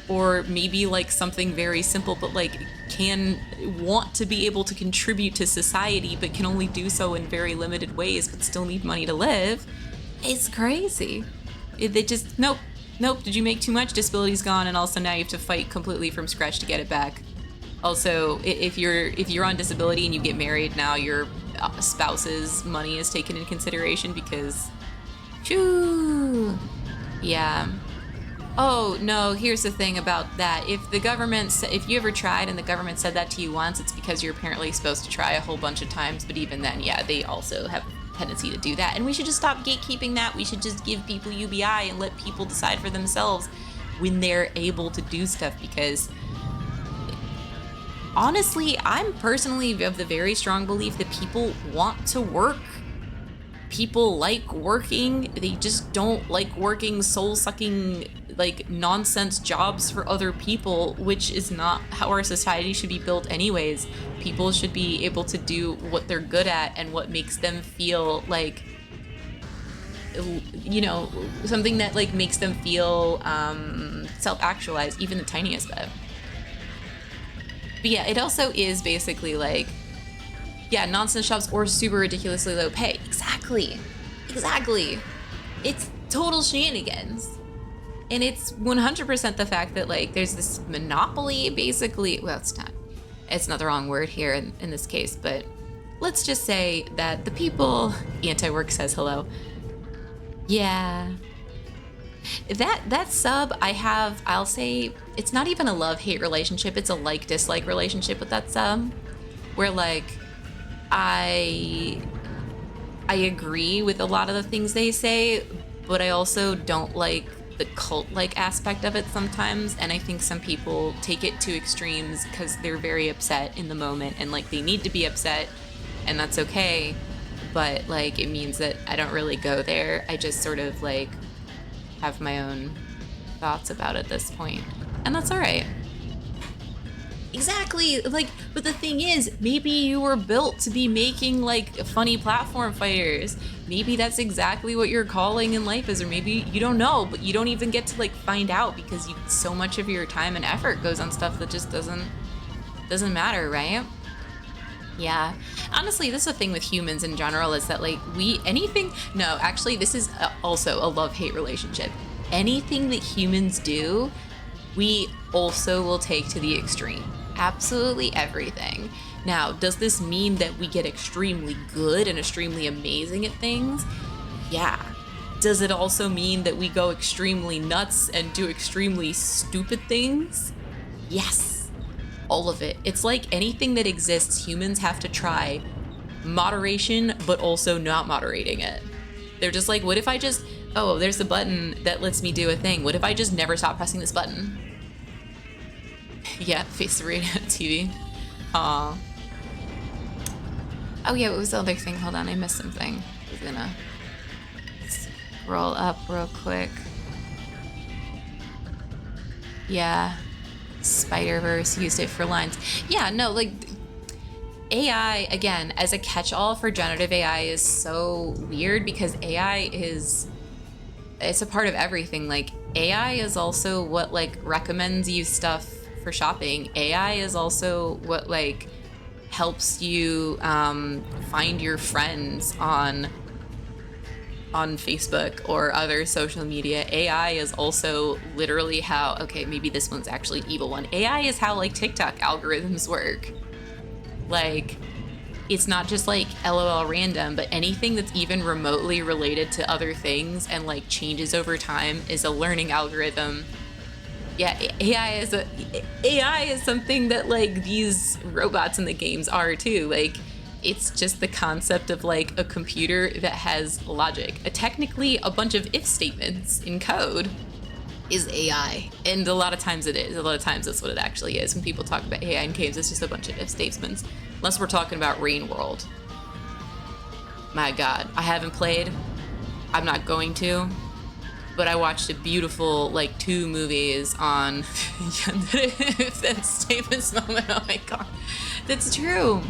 or maybe like something very simple, but like can want to be able to contribute to society, but can only do so in very limited ways, but still need money to live, it's crazy. They just, nope, did you make too much? Disability's gone, and also now you have to fight completely from scratch to get it back. Also, if you're on disability and you get married, now your spouse's money is taken into consideration because, shoo, yeah. Oh no, here's the thing about that. If you ever tried and the government said that to you once, it's because you're apparently supposed to try a whole bunch of times. But even then, yeah, they also have a tendency to do that. And we should just stop gatekeeping that. We should just give people UBI and let people decide for themselves when they're able to do stuff, because honestly, I'm personally of the very strong belief that people want to work. People like working. They just don't like working soul-sucking like nonsense jobs for other people, which is not how our society should be built anyways. People should be able to do what they're good at and what makes them feel like, you know, something that like makes them feel self-actualized, even the tiniest bit. But yeah, it also is basically like, yeah, nonsense jobs or super ridiculously low pay. Exactly. It's total shenanigans. And it's 100% the fact that like there's this monopoly basically. Well, it's not the wrong word here in this case, but let's just say that the people, anti-work says hello. Yeah. That sub I'll say it's not even a love-hate relationship, it's a like-dislike relationship with that sub. Where like I agree with a lot of the things they say, but I also don't like the cult-like aspect of it sometimes, and I think some people take it to extremes because they're very upset in the moment and like they need to be upset, and that's okay, but like it means that I don't really go there. I just sort of like have my own thoughts about it at this point, and that's all right. Exactly, like, but the thing is, maybe you were built to be making like funny platform fighters. Maybe that's exactly what your calling in life is, or maybe you don't know, but you don't even get to like find out because so much of your time and effort goes on stuff that just doesn't matter, right? Yeah, honestly, this is the thing with humans in general, is that like actually this is also a love-hate relationship. Anything that humans do, we also will take to the extreme. Absolutely everything. Now, does this mean that we get extremely good and extremely amazing at things? Yeah. Does it also mean that we go extremely nuts and do extremely stupid things? Yes. All of it. It's like anything that exists, humans have to try moderation, but also not moderating it. They're just like, what if I just, oh, there's a button that lets me do a thing. What if I just never stop pressing this button? Yeah, face the radio TV. Aw. Oh yeah, what was the other thing? Hold on, I missed something. I was gonna scroll up real quick. Yeah. Spider-Verse used it for lines. Yeah, no, like AI, again, as a catch-all for generative AI is so weird because AI it's a part of everything. Like AI is also what like recommends you stuff for shopping. AI is also what like helps you find your friends on Facebook or other social media. AI is also literally how, okay, maybe this one's actually an evil one. AI is how like TikTok algorithms work. Like, it's not just like LOL random, but anything that's even remotely related to other things and like changes over time is a learning algorithm. Yeah, AI is something that like these robots in the games are too. Like, it's just the concept of like a computer that has logic. Technically, a bunch of if statements in code is AI, and a lot of times it is. A lot of times that's what it actually is. When people talk about AI in games, it's just a bunch of if statements. Unless we're talking about Rain World. My God, I haven't played. I'm not going to. But I watched a beautiful, like, 2 movies on if statements moment. Oh my God. That's true.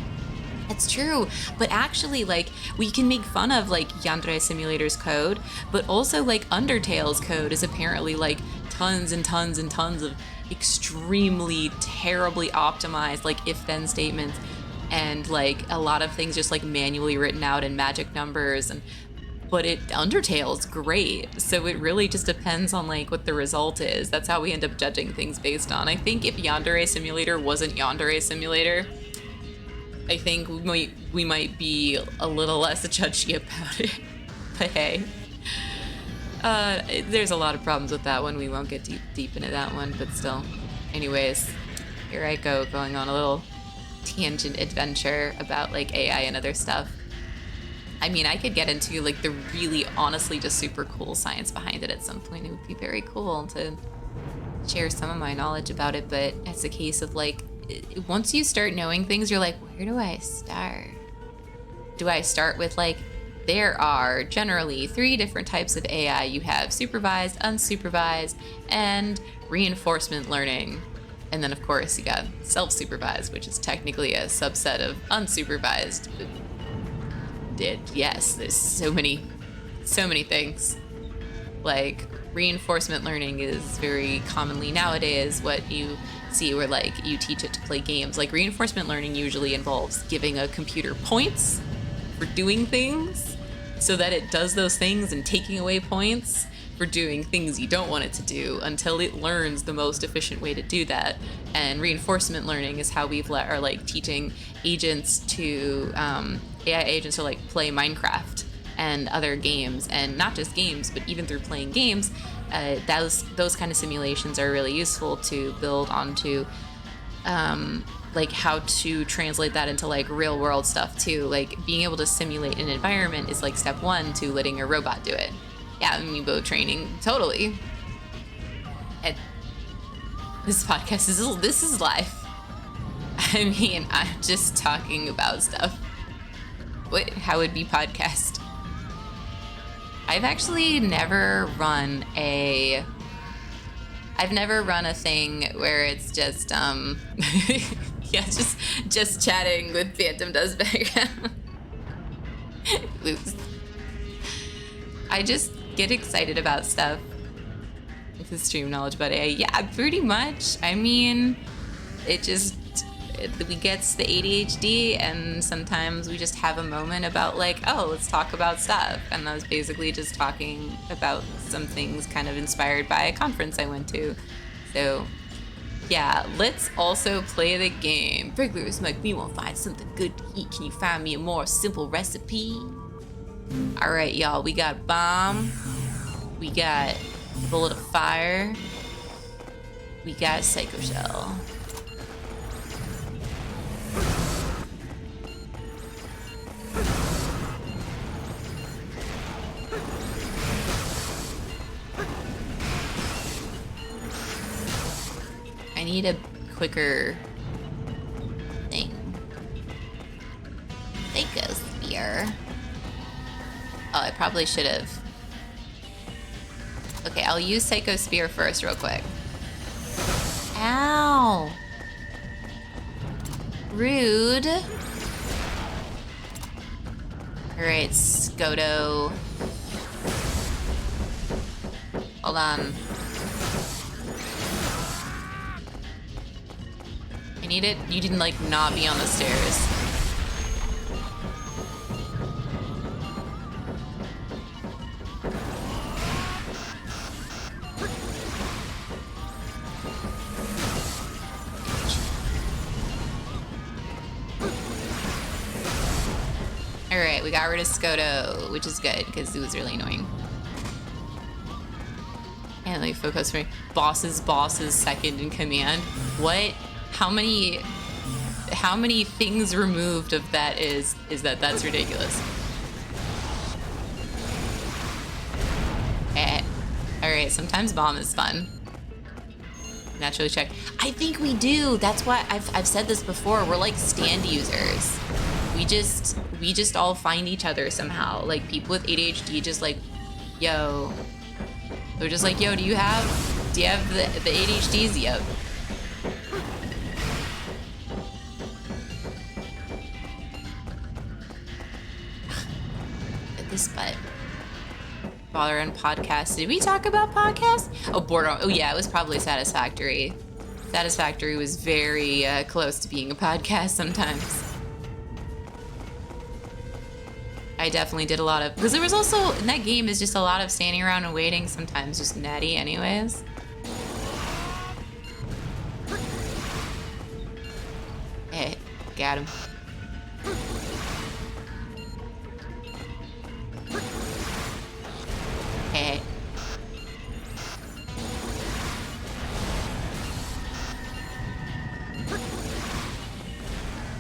It's true. But actually, like, we can make fun of, like, Yandere Simulator's code, but also, like, Undertale's code is apparently, like, tons and tons and tons of extremely terribly optimized, like, if-then statements, and, like, a lot of things just, like, manually written out in magic numbers, but Undertale's great, so it really just depends on like what the result is. That's how we end up judging things based on. I think if Yandere Simulator wasn't Yandere Simulator, I think we might be a little less judgy about it. But hey, there's a lot of problems with that one. We won't get deep into that one, but still. Anyways, here I go, going on a little tangent adventure about like AI and other stuff. I mean, I could get into like the really honestly just super cool science behind it at some point. It would be very cool to share some of my knowledge about it, but it's a case of like, once you start knowing things, you're like, where do I start? Do I start with like there are generally 3 different types of AI. You have supervised, unsupervised, and reinforcement learning. And then, of course, you got self-supervised, which is technically a subset of unsupervised. Yes, there's so many things. Like, reinforcement learning is very commonly nowadays what you see where, like, you teach it to play games. Like, reinforcement learning usually involves giving a computer points for doing things so that it does those things, and taking away points for doing things you don't want it to do until it learns the most efficient way to do that. And reinforcement learning is how are like teaching agents to AI agents to like play Minecraft and other games, and not just games, but even through playing games, those kind of simulations are really useful to build onto like how to translate that into like real world stuff too. Like being able to simulate an environment is like step 1 to letting a robot do it. Yeah, amiibo training, totally. And this podcast this is life. I mean, I'm just talking about stuff. How would be podcast? I've actually never run a thing where it's just yeah, just chatting with Phantom Does background. Oops. I just get excited about stuff. With the stream knowledge about AI. Yeah, pretty much. I mean, we gets the ADHD, and sometimes we just have a moment about like, oh, let's talk about stuff. And I was basically just talking about some things kind of inspired by a conference I went to. So yeah, let's also play the game. Burglars like me won't find something good to eat. Can you find me a more simple recipe? All right, y'all, we got bomb. We got bullet of fire. We got psycho shell. I need a quicker thing. Psycho spear. Oh, I probably should have. Okay, I'll use Psycho Spear first real quick. Ow! Rude. Alright, Skoto. Hold on. I need it. You didn't like not be on the stairs. Alright, we got rid of Skoto, which is good, because it was really annoying. And like focus for me. Boss's second in command. What? How many things removed of that is that? That's ridiculous. Alright, sometimes bomb is fun. Naturally check. I think we do. That's why I've said this before. We're like stand users. We just all find each other somehow. Like people with ADHD just like, yo. They're just like, yo, do you have the ADHDs? Yep. This butt. Bother on podcast. Did we talk about podcasts? Oh, Borderlands. Oh yeah, it was probably Satisfactory. Satisfactory was very close to being a podcast sometimes. I definitely did a lot of, because there was also, in that game is just a lot of standing around and waiting, sometimes just natty anyways. Hey, got him. Hey.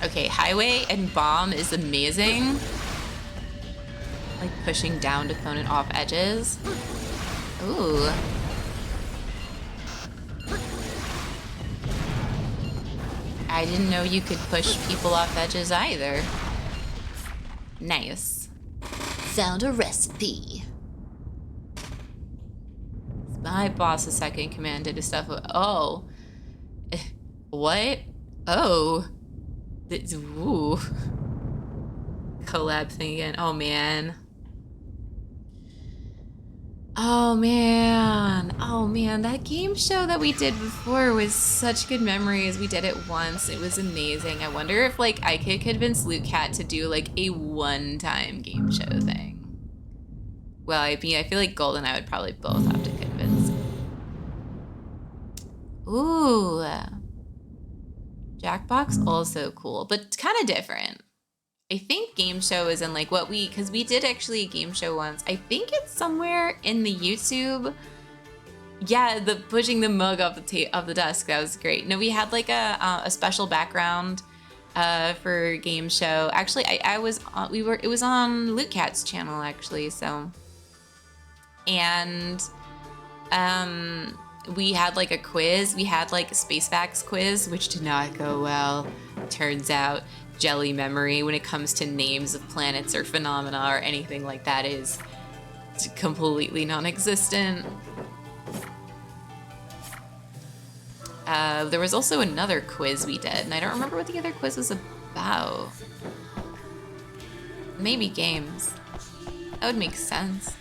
Okay, highway and bomb is amazing. Like pushing down opponent off edges. Ooh. I didn't know you could push people off edges either. Nice. found a recipe. My boss's second in command did his stuff. Oh. What? Oh. Ooh. Collab thing again. Oh, man. Oh, man. Oh, man. That game show that we did before was such good memories. We did it once. It was amazing. I wonder if, like, I could convince Lootcat to do, like, a one-time game show thing. Well, I mean, I feel like Gold and I would probably both have to convince. Ooh. Jackbox, also cool, but kind of different. I think game show is in like what we, because we did actually a game show once. I think it's somewhere in the YouTube. Yeah, the pushing the mug off the desk. That was great. No, we had like a special background for game show. Actually, I was it was on Lootcat's channel actually. So, and we had like a quiz. We had like a Space Facts quiz, which did not go well. Turns out jelly memory when it comes to names of planets or phenomena or anything like that is completely non-existent. There was also another quiz we did, and I don't remember what the other quiz was about. Maybe games. That would make sense.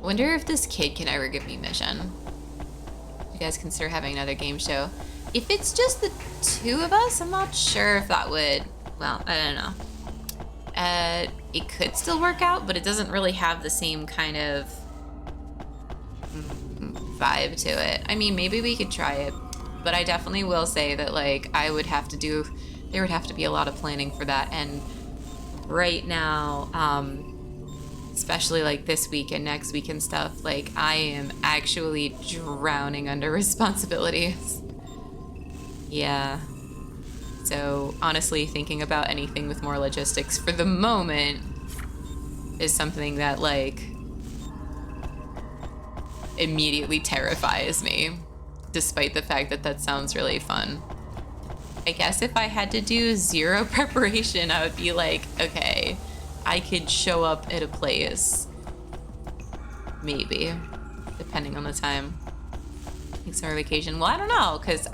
Wonder if this kid can ever give me mission. You guys consider having another game show. If it's just the two of us, I'm not sure if that would, well, I don't know. It could still work out, but it doesn't really have the same kind of vibe to it. I mean, maybe we could try it, but I definitely will say that, like, there would have to be a lot of planning for that, and right now, especially like this week and next week and stuff, like I am actually drowning under responsibilities. Yeah. So honestly, thinking about anything with more logistics for the moment is something that like immediately terrifies me, despite the fact that that sounds really fun. I guess if I had to do zero preparation, I would be like, okay, I could show up at a place, maybe, depending on the time. Take summer vacation. Well, I don't know, because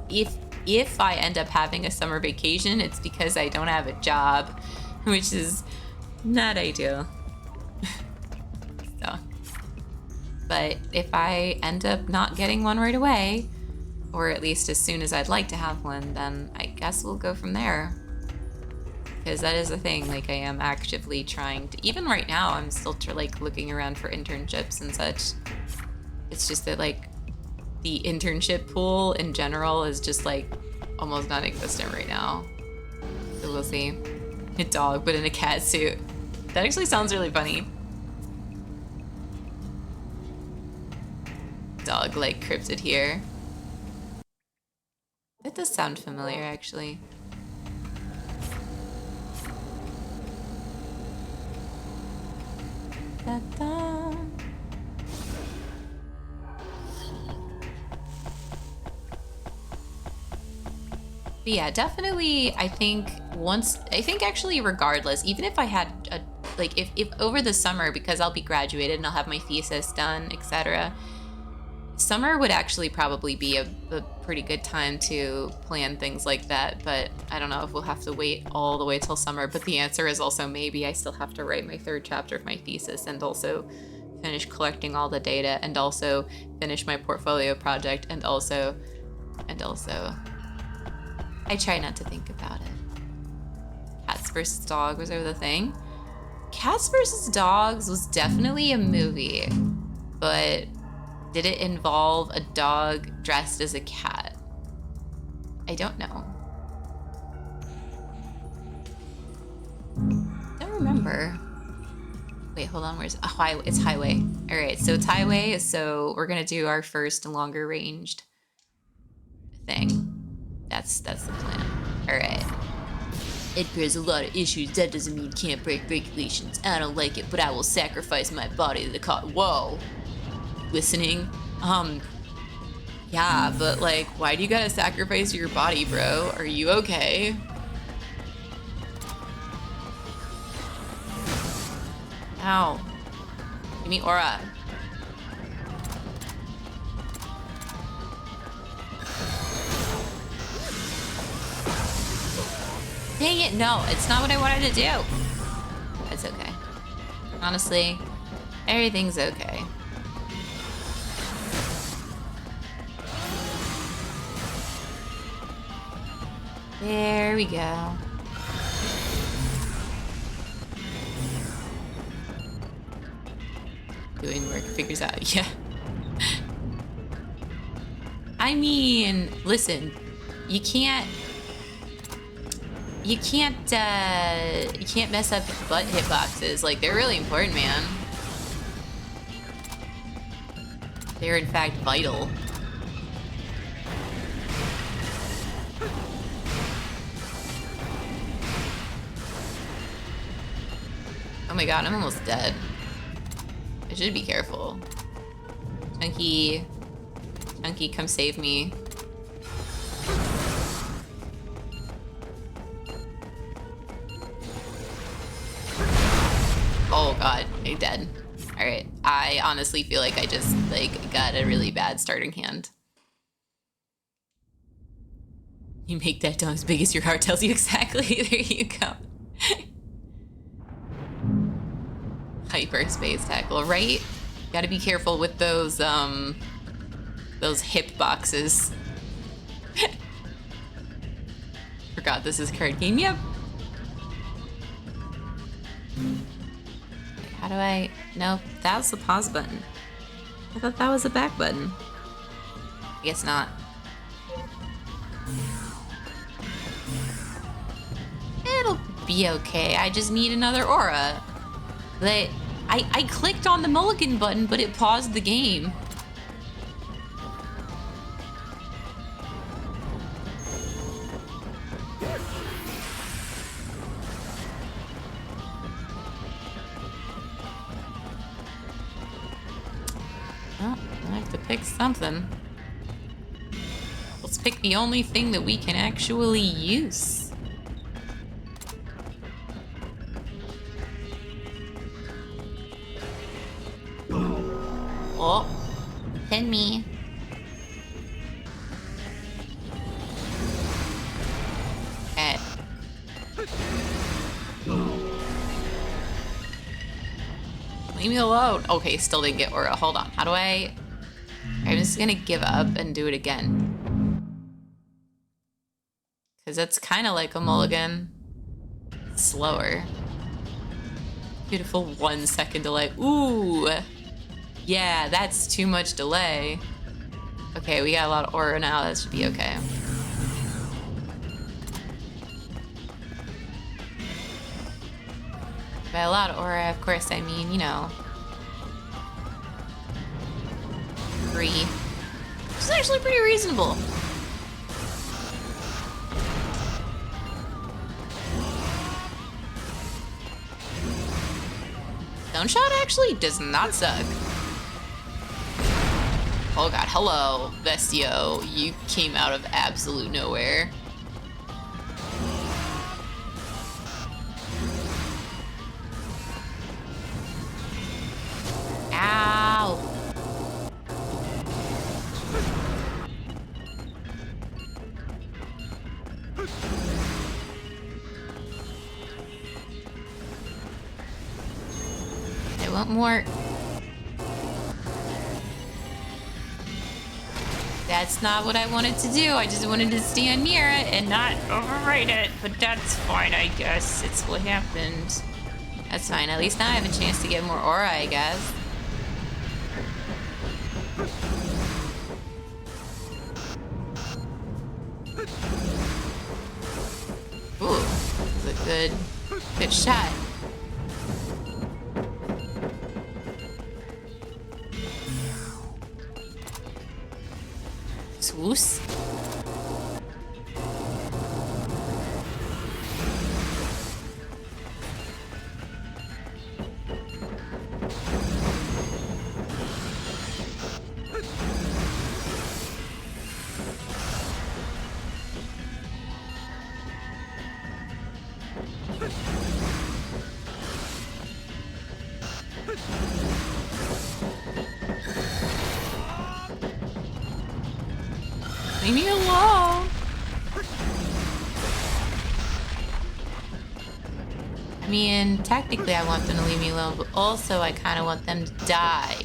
if I end up having a summer vacation, it's because I don't have a job, which is not ideal. So, but if I end up not getting one right away, or at least as soon as I'd like to have one, then I guess we'll go from there. Because that is the thing, like I am actively trying to, even right now, I'm still like looking around for internships and such. It's just that like the internship pool in general is just like almost non-existent right now. So we'll see. A dog, but in a cat suit. That actually sounds really funny. Dog like cryptid here. That does sound familiar actually. Da-da. But yeah, definitely, I think actually regardless, even if I had if over the summer, because I'll be graduated and I'll have my thesis done, etc. Summer would actually probably be a pretty good time to plan things like that, but I don't know if we'll have to wait all the way till summer. But the answer is also maybe. I still have to write my third chapter of my thesis and also finish collecting all the data and also finish my portfolio project and also I try not to think about it. Cats versus Dogs was over the thing. Cats versus Dogs was definitely a movie, but did it involve a dog dressed as a cat? I don't know. Don't remember. Wait, hold on. Where's highway? It's highway. All right, so it's highway. So we're gonna do our first longer ranged thing. That's the plan. All right. It bears a lot of issues. That doesn't mean can't break regulations. I don't like it, but I will sacrifice my body to the cause. Whoa. Listening. Yeah, but like, why do you gotta sacrifice your body, bro? Are you okay? Ow. Give me aura. Dang it, no, it's not what I wanted to do. It's okay. Honestly, everything's okay. There we go. Doing work figures out, yeah. I mean, listen, you can't mess up butt hitboxes. Like, they're really important, man. They're in fact vital. Oh my god, I'm almost dead. I should be careful. Chunky, come save me. Oh god, I'm dead. Alright, I honestly feel like I just, like, got a really bad starting hand. You make that dong as big as your heart tells you exactly. There you go. Hyperspace tackle, right? Gotta be careful with those hip boxes. Forgot this is card game, yep. How do I... No, that was the pause button. I thought that was the back button. I guess not. It'll be okay. I just need another aura. But I clicked on the mulligan button, but it paused the game. Well, I have to pick something. Let's pick the only thing that we can actually use. Oh, pin me. Okay. Leave me alone. Okay, still didn't get aura. Hold on. How do I... I'm just gonna give up and do it again. Because that's kind of like a mulligan. Slower. Beautiful 1 second delay. Ooh! Yeah, that's too much delay. Okay, we got a lot of aura now. That should be okay. By a lot of aura, of course, I mean, you know, 3. Which is actually pretty reasonable. Stone Shot actually does not suck. Oh god, hello, Bestio. You came out of absolute nowhere. Ow! I want more. That's not what I wanted to do. I just wanted to stand near it and not override it. But that's fine, I guess. It's what happened. That's fine. At least now I have a chance to get more aura, I guess. Ooh, that was a good shot. Swoosh. Leave me alone. I mean, technically I want them to leave me alone, but also I kind of want them to die.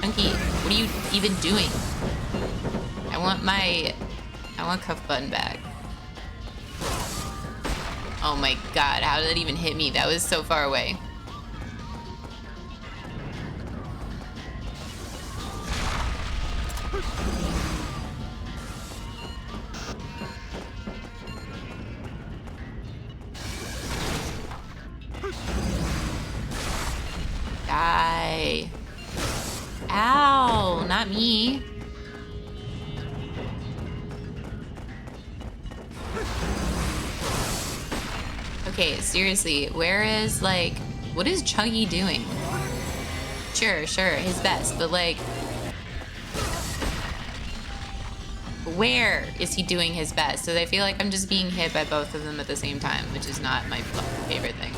Chunky, what are you even doing? I want cuff button back. Oh my god, how did it even hit me? That was so far away. Die. Ow, not me. Okay, seriously, where is, like, what is Chunky doing? Sure, his best, but, like, where is he doing his best? So I feel like I'm just being hit by both of them at the same time, which is not my favorite thing.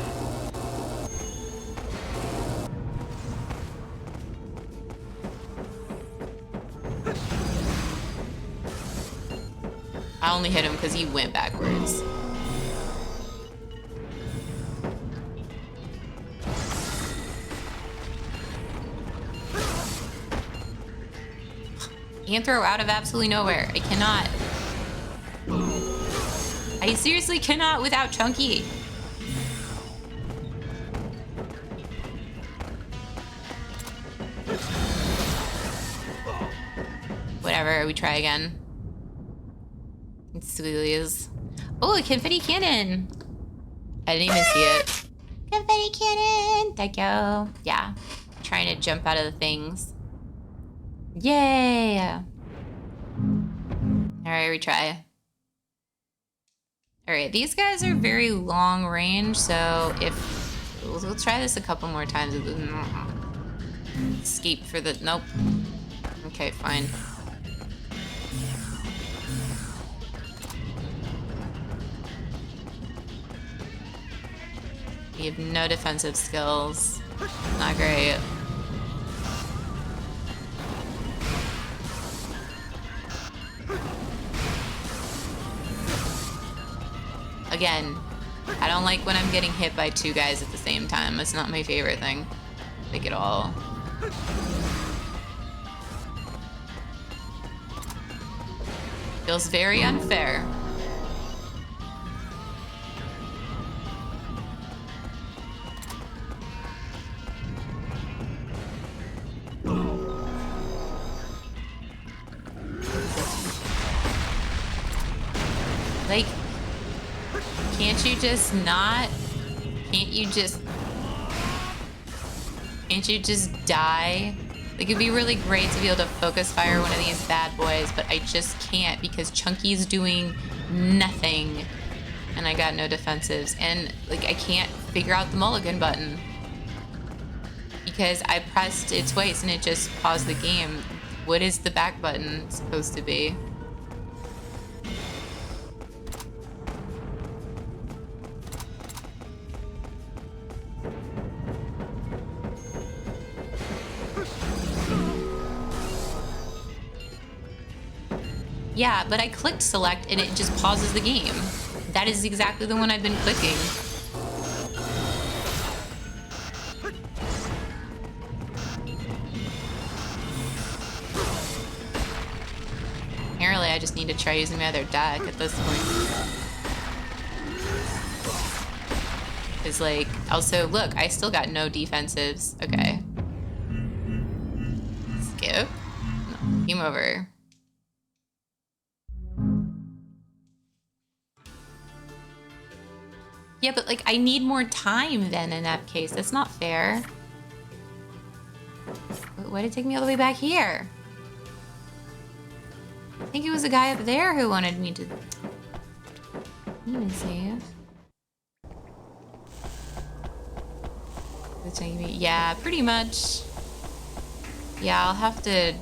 I only hit him because he went backwards. Can't throw out of absolutely nowhere. I cannot. I seriously cannot without Chunky. Whatever, we try again. It's Sweelies. Oh, a confetti cannon. I didn't even see it. Confetti cannon. Thank you. Yeah. Trying to jump out of the things. Yay! Alright, retry. Alright, these guys are very long range, so if... We'll try this a couple more times. Escape for the... Nope. Okay, fine. You have no defensive skills. Not great. Again, I don't like when I'm getting hit by two guys at the same time. It's not my favorite thing. Like at all. Feels very unfair. Like, can't you just not? Can't you just die? Like, it'd be really great to be able to focus fire one of these bad boys, but I just can't because Chunky's doing nothing. And I got no defensives. And, like, I can't figure out the mulligan button. Because I pressed it twice and it just paused the game. What is the back button supposed to be? Yeah, but I clicked select and it just pauses the game. That is exactly the one I've been clicking. Apparently I just need to try using my other deck at this point. Because, like, also, look, I still got no defensives. Okay. Skip. No, game over. Yeah, but, like, I need more time then in that case. That's not fair. Why did it take me all the way back here? I think it was a guy up there who wanted me to... Let me see. Yeah, pretty much. Yeah, I'll have to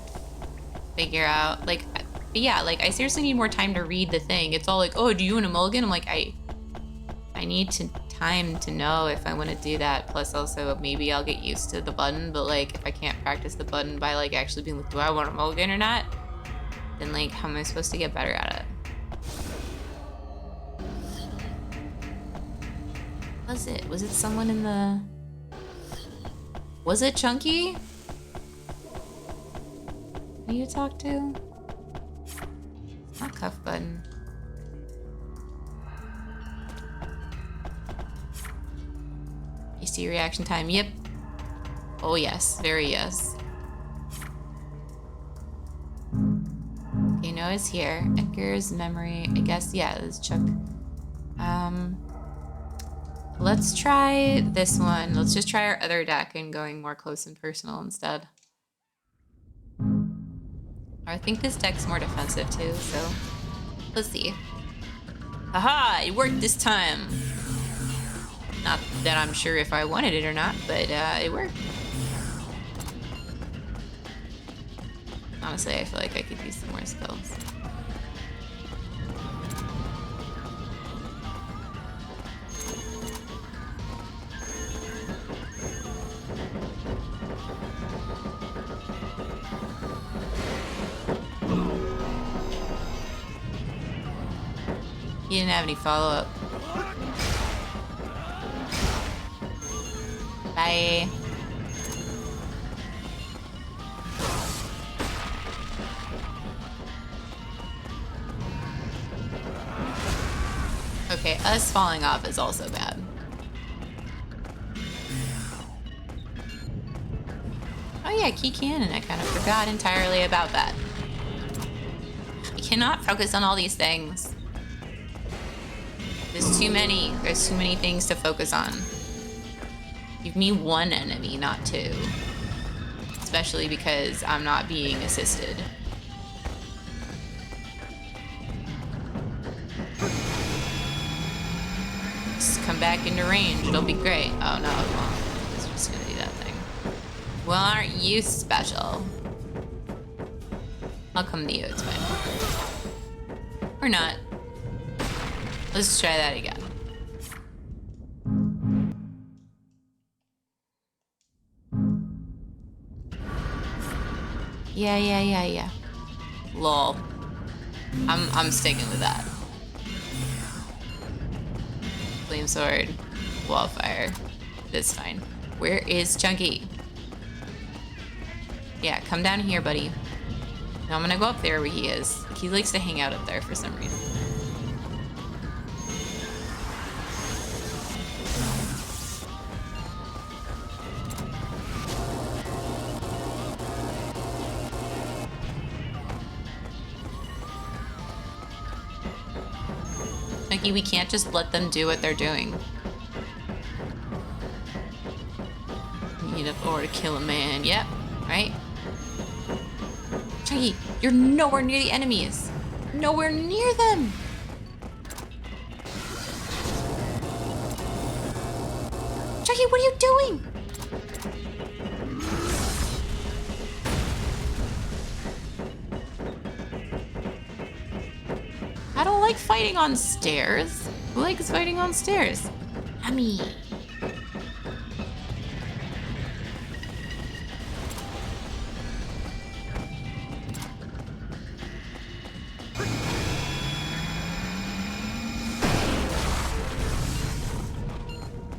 figure out, like, But yeah, like, I seriously need more time to read the thing. It's all like, oh, do you want a mulligan? I'm like, I need time to know if I want to do that. Plus, also, maybe I'll get used to the button. But, like, if I can't practice the button by, like, actually being like, do I want a mulligan or not? Then, like, how am I supposed to get better at it? Was it someone in the... Was it Chunky? Who you talk to? It's not Cuff Button. You see reaction time. Yep. Oh, yes. Very yes. Okay, Noah's here. Edgar's memory. I guess, yeah, it's Chuck. Let's try this one. Let's just try our other deck and going more close and personal instead. I think this deck's more defensive too, so let's see. Haha, it worked this time. Not that I'm sure if I wanted it or not, but it worked. Honestly, I feel like I could use some more spells. He didn't have any follow-up. Bye. Okay, us falling off is also bad. Oh yeah, key cannon. I kind of forgot entirely about that. I cannot focus on all these things. There's too many. There's too many things to focus on. Give me one enemy, not two. Especially because I'm not being assisted. Just come back into range. It'll be great. Oh, no, it won't. It's just gonna do that thing. Well, aren't you special? I'll come to you. It's fine. Or not. Let's try that again. Yeah. Lol. I'm sticking with that. Flame sword, wildfire. That's fine. Where is Chunky? Yeah, come down here, buddy. Now I'm gonna go up there where he is. He likes to hang out up there for some reason. Chunky, we can't just let them do what they're doing. Need a or to kill a man. Yep, right? Chunky, you're nowhere near the enemies. Nowhere near them. Chunky, what are you doing? I don't like fighting on stairs. Who likes fighting on stairs? Yummy.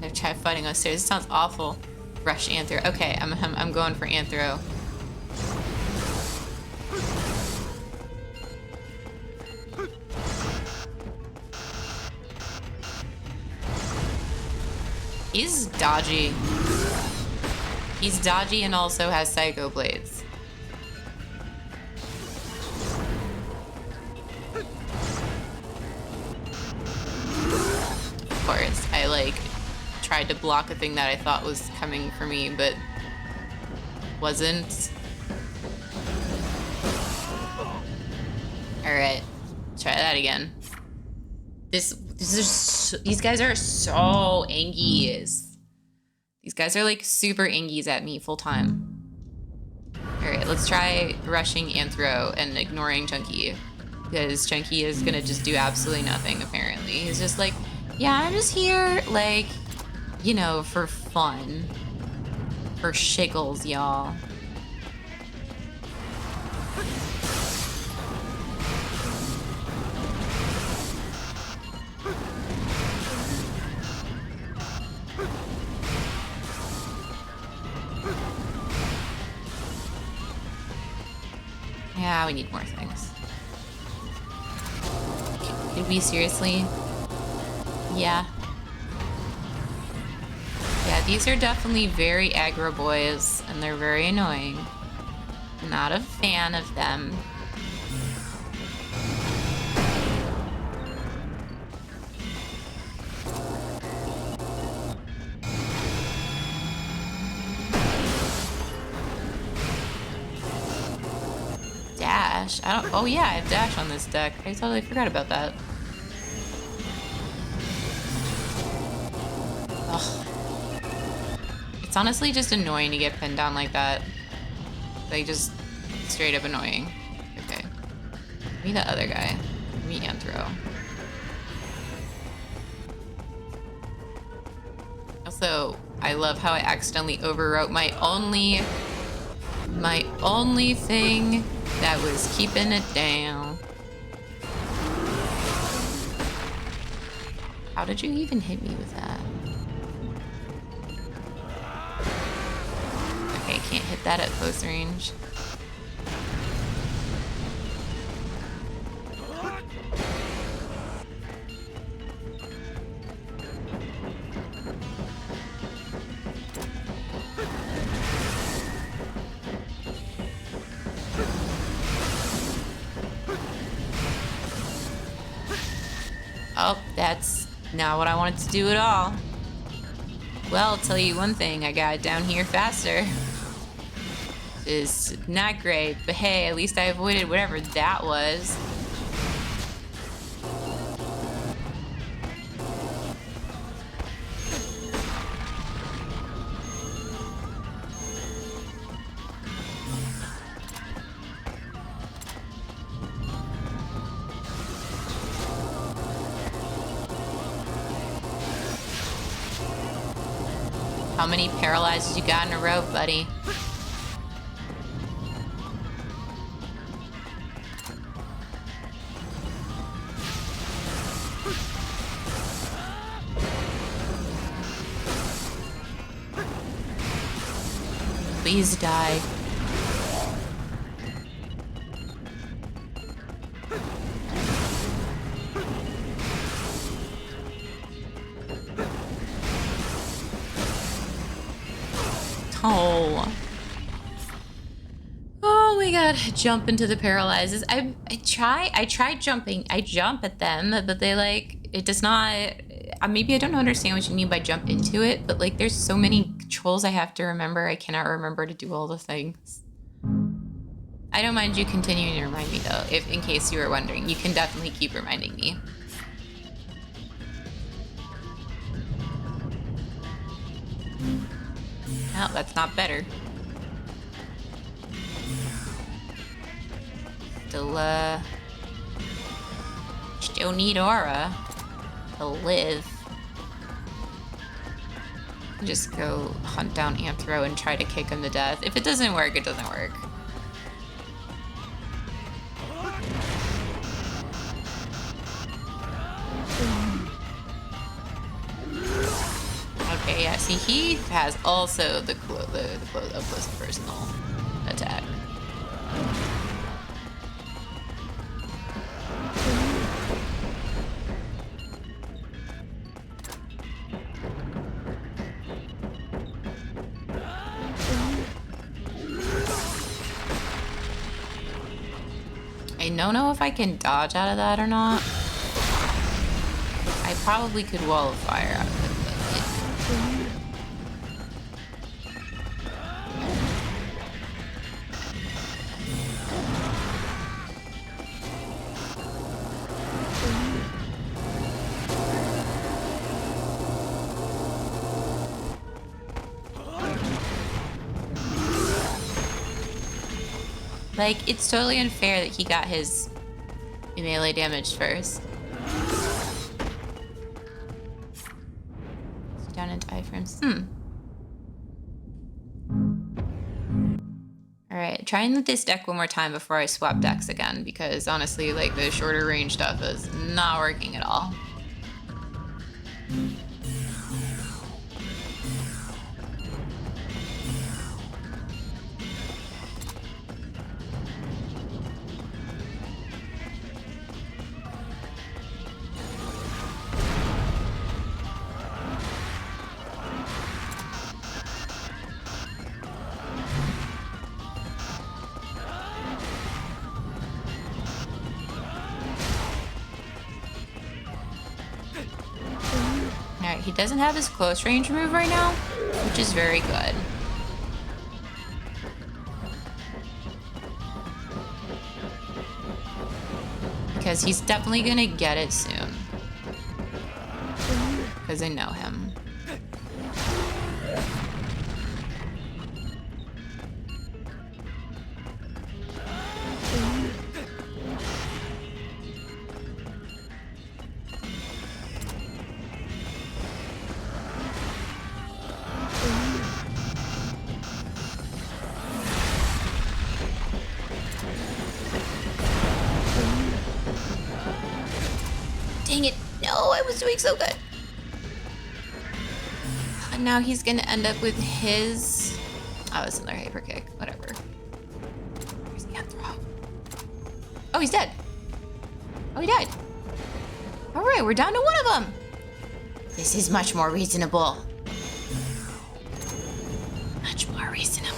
They're trying fighting on stairs. It sounds awful. Rush Anthro. Okay, I'm going for Anthro. He's dodgy. He's dodgy and also has Psycho Blades. Of course, I tried to block a thing that I thought was coming for me, but wasn't. Alright, try that again. These guys are so angies. These guys are like super angies at me full time. Alright, let's try rushing Anthro and ignoring Chunky. Because Chunky is gonna just do absolutely nothing, apparently. He's just like, yeah, I'm just here, like, you know, for fun. For shiggles, y'all. Yeah, we need more things. Did we seriously? Yeah. Yeah, these are definitely very aggro boys, and they're very annoying. Not a fan of them. Dash? I don't. Oh yeah, I have dash on this deck. I totally forgot about that. Ugh. It's honestly just annoying to get pinned down like that. Like, just straight up annoying. Okay. Give me the other guy. Give me Anthro. Also, I love how I accidentally overwrote my only thing that was keeping it down. How did you even hit me with that? Okay, can't hit that at close range. Oh, that's not what I wanted to do at all. Well, I'll tell you one thing, I got down here faster. Is not great, but hey, at least I avoided whatever that was. How many paralyzes you got in a row, buddy? Please die. Oh. Oh my god, jump into the paralyzes. I tried jumping. I jump at them, but they like, it does not, maybe I don't understand what you mean by jump into it, but like there's so many controls I have to remember. I cannot remember to do all the things. I don't mind you continuing to remind me though, if in case you were wondering. You can definitely keep reminding me. Oh, that's not better. Still need aura to live. Just go hunt down Anthro and try to kick him to death. If it doesn't work, it doesn't work. Okay, yeah, see, he has also the close personal attack. I don't know if I can dodge out of that or not. I probably could wall of fire out of it, Like, it's totally unfair that he got his melee damage first. Down into iframes. Alright, trying this deck one more time before I swap decks again, because honestly, like, the shorter range stuff is not working at all. Alright, he doesn't have his close range move right now, which is very good. Because he's definitely gonna get it soon. Because I know him. Dang it. No, I was doing so good. And now he's gonna end up with his... Oh, it's another hyper kick. Whatever. Where's the end throw? Oh, he's dead. Oh, he died. All right, we're down to one of them. This is much more reasonable. Much more reasonable.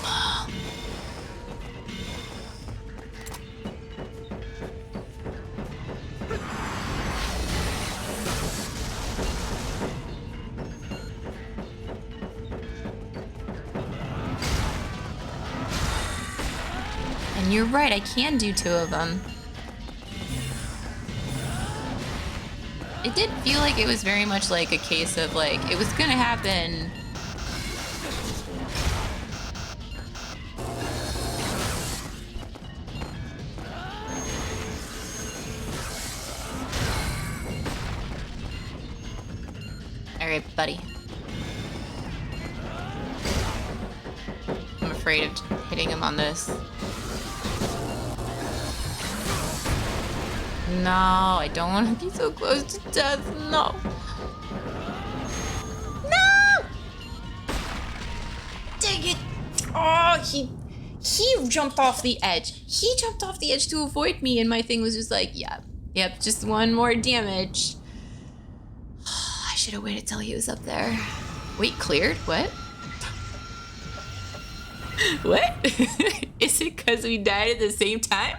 And you're right, I can do two of them. It did feel like it was very much like a case of like, it was gonna happen. All right, buddy. I'm afraid of hitting him on this. No, I don't want to be so close to death. No. No! Dang it. Oh, he jumped off the edge. He jumped off the edge to avoid me, and my thing was just like, yep, just one more damage. I should have waited till he was up there. Wait, cleared? What? What? Is it because we died at the same time?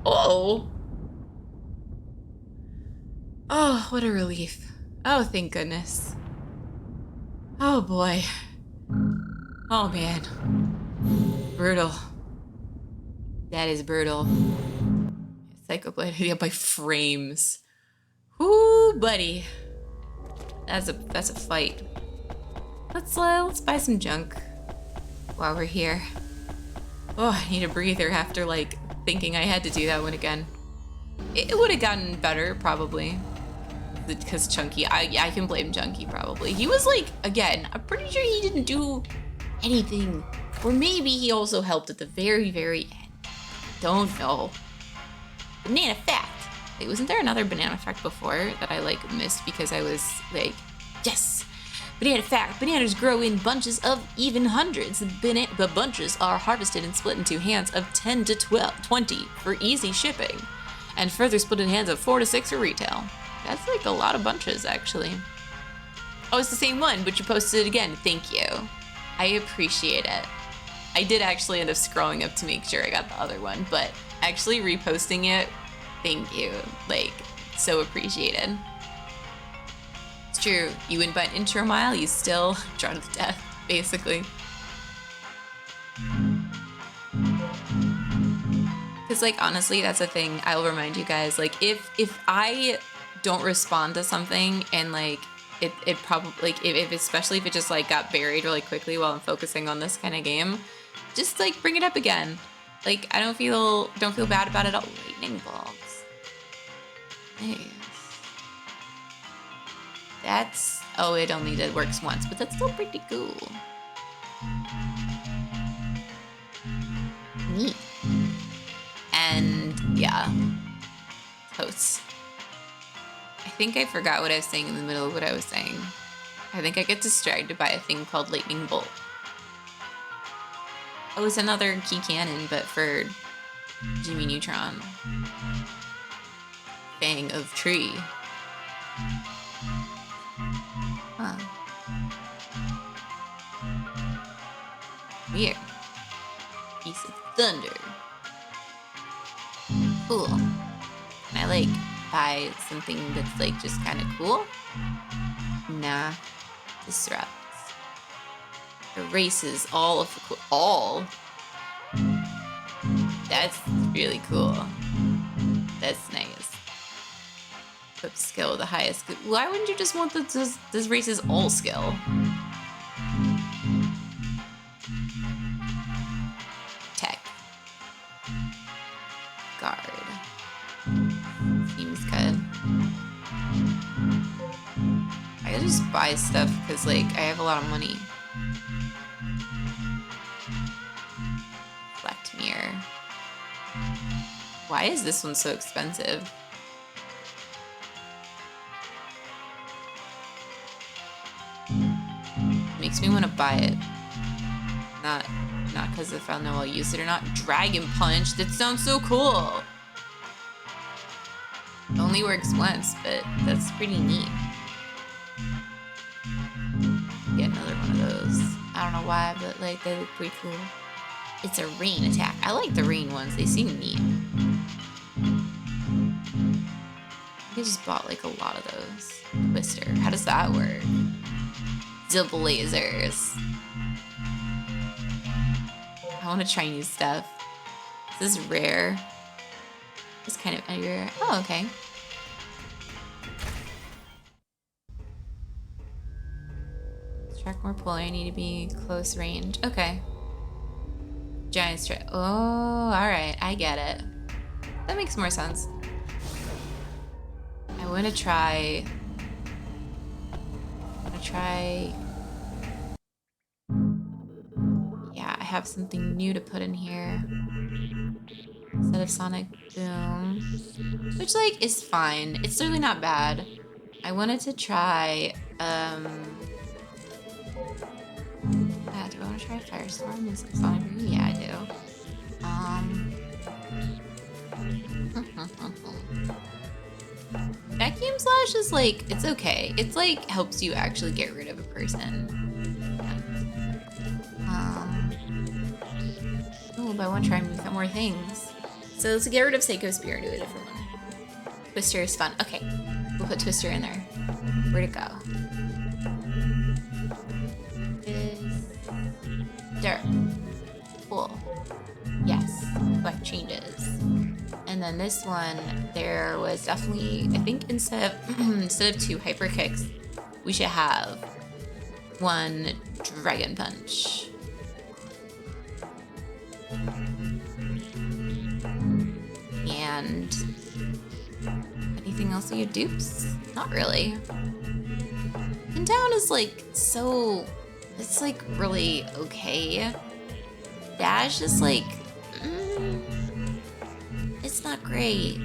Oh, what a relief. Oh, thank goodness. Oh boy. Oh man. Brutal. That is brutal. Psychoblade by frames. Whoo, buddy. That's a fight. Let's buy some junk while we're here. Oh, I need a breather after like thinking I had to do that one again. It would have gotten better, probably. Because Chunky, I can blame Chunky, probably. He was like, again, I'm pretty sure he didn't do anything. Or maybe he also helped at the very, very end. Don't know. Banana fact. Wait, wasn't there another banana fact before that I like missed because I was like, yes! Banana fact, bananas grow in bunches of even hundreds. The bunches are harvested and split into hands of 10 to 20 for easy shipping, and further split in hands of 4 to 6 for retail. That's like a lot of bunches, actually. Oh, it's the same one, but you posted it again. Thank you. I appreciate it. I did actually end up scrolling up to make sure I got the other one, but actually reposting it, thank you. Like, so appreciated. It's true, you win by an inch or a mile, you still draw to death, basically. Because, like, honestly, that's the thing I'll remind you guys. Like, if I don't respond to something and, like, it probably, like, if especially if it just, like, got buried really quickly while I'm focusing on this kind of game, just like bring it up again. Like I don't feel bad about it all. Lightning bolts. Nice. That's it only works once, but that's still pretty cool. Neat. And yeah, toast. I think I forgot what I was saying in the middle of what I was saying. I think I get distracted by a thing called lightning bolt. Oh, it's another key cannon, but for Jimmy Neutron. Fang of Tree. Huh. Weird. Piece of thunder. Cool. Can I like buy something that's like just kind of cool? Nah. Disrupts. Erases all of the all. That's really cool. That's nice. Equip skill the highest. Why wouldn't you just want this erases all skill? Tech. Guard. Seems good. I could just buy stuff because like I have a lot of money. Reflect mirror. Why is this one so expensive? Makes me want to buy it. Not because if I'll know I'll use it or not. Dragon Punch. That sounds so cool. It only works once, but that's pretty neat. Get another one of those. I don't know why, but like they look pretty cool. It's a rain attack. I like the rain ones. They seem neat. I just bought like a lot of those. Twister. How does that work? Double lasers. I want to try new stuff. This is rare. It's kind of rare. Oh, okay. Track more pull. I need to be close range. Okay. Giant strike. Oh, alright. I get it. That makes more sense. I want to try... Yeah, I have something new to put in here. Instead of Sonic Boom. Which, like, is fine. It's certainly not bad. I wanted to try, do I want to try Firestorm instead of Sonic Boom? Yeah, I do. Vacuum Slash is like, it's okay. It's like, helps you actually get rid of a person. Oh, but I want to try and move more things. So let's get rid of Seiko Spear and do a different one. Twister is fun. Okay, we'll put Twister in there. Where'd it go? There. Cool. Yes, like changes. And then this one, there was definitely, I think instead of 2 hyper kicks, we should have 1 Dragon Punch. And anything else you dupes? Not really. And down is like so, it's like really okay. Dash is like, it's not great.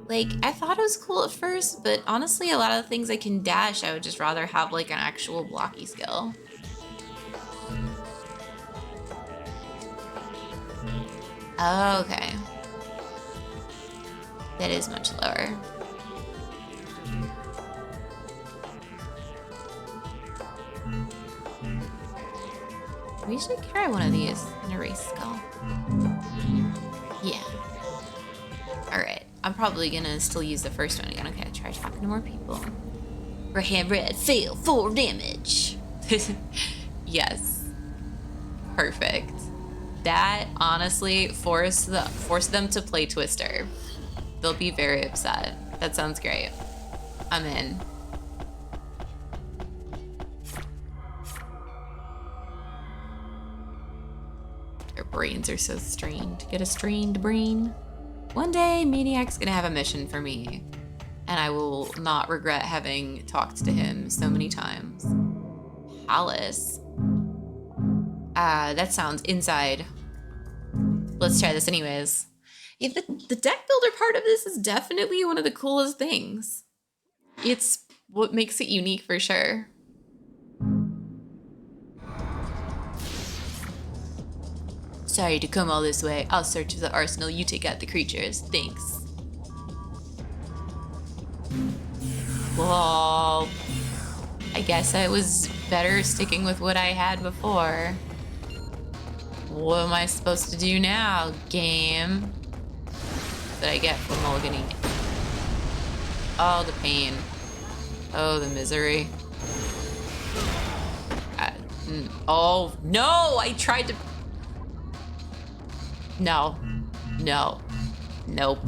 Like, I thought it was cool at first, but honestly, a lot of the things I can dash, I would just rather have like an actual blocky skill. Oh, okay. That is much lower. We should carry one of these in a race skull. Yeah. Alright. I'm probably gonna still use the first one again. Okay, try talking to more people. Red, red, fail, 4 damage. Yes. Perfect. That honestly forced them to play Twister. They'll be very upset. That sounds great. I'm in. brains are so strained. Get a strained brain. One day, Maniac's gonna have a mission for me, and I will not regret having talked to him so many times. Palace. That sounds inside. Let's try this anyways. Yeah, the deck builder part of this is definitely one of the coolest things. It's what makes it unique for sure. Sorry to come all this way. I'll search the arsenal. You take out the creatures. Thanks. Well, I guess I was better sticking with what I had before. What am I supposed to do now, game? What did I get for mulliganing? Oh, the pain. Oh, the misery. Oh, no! I tried to... No. No. Nope.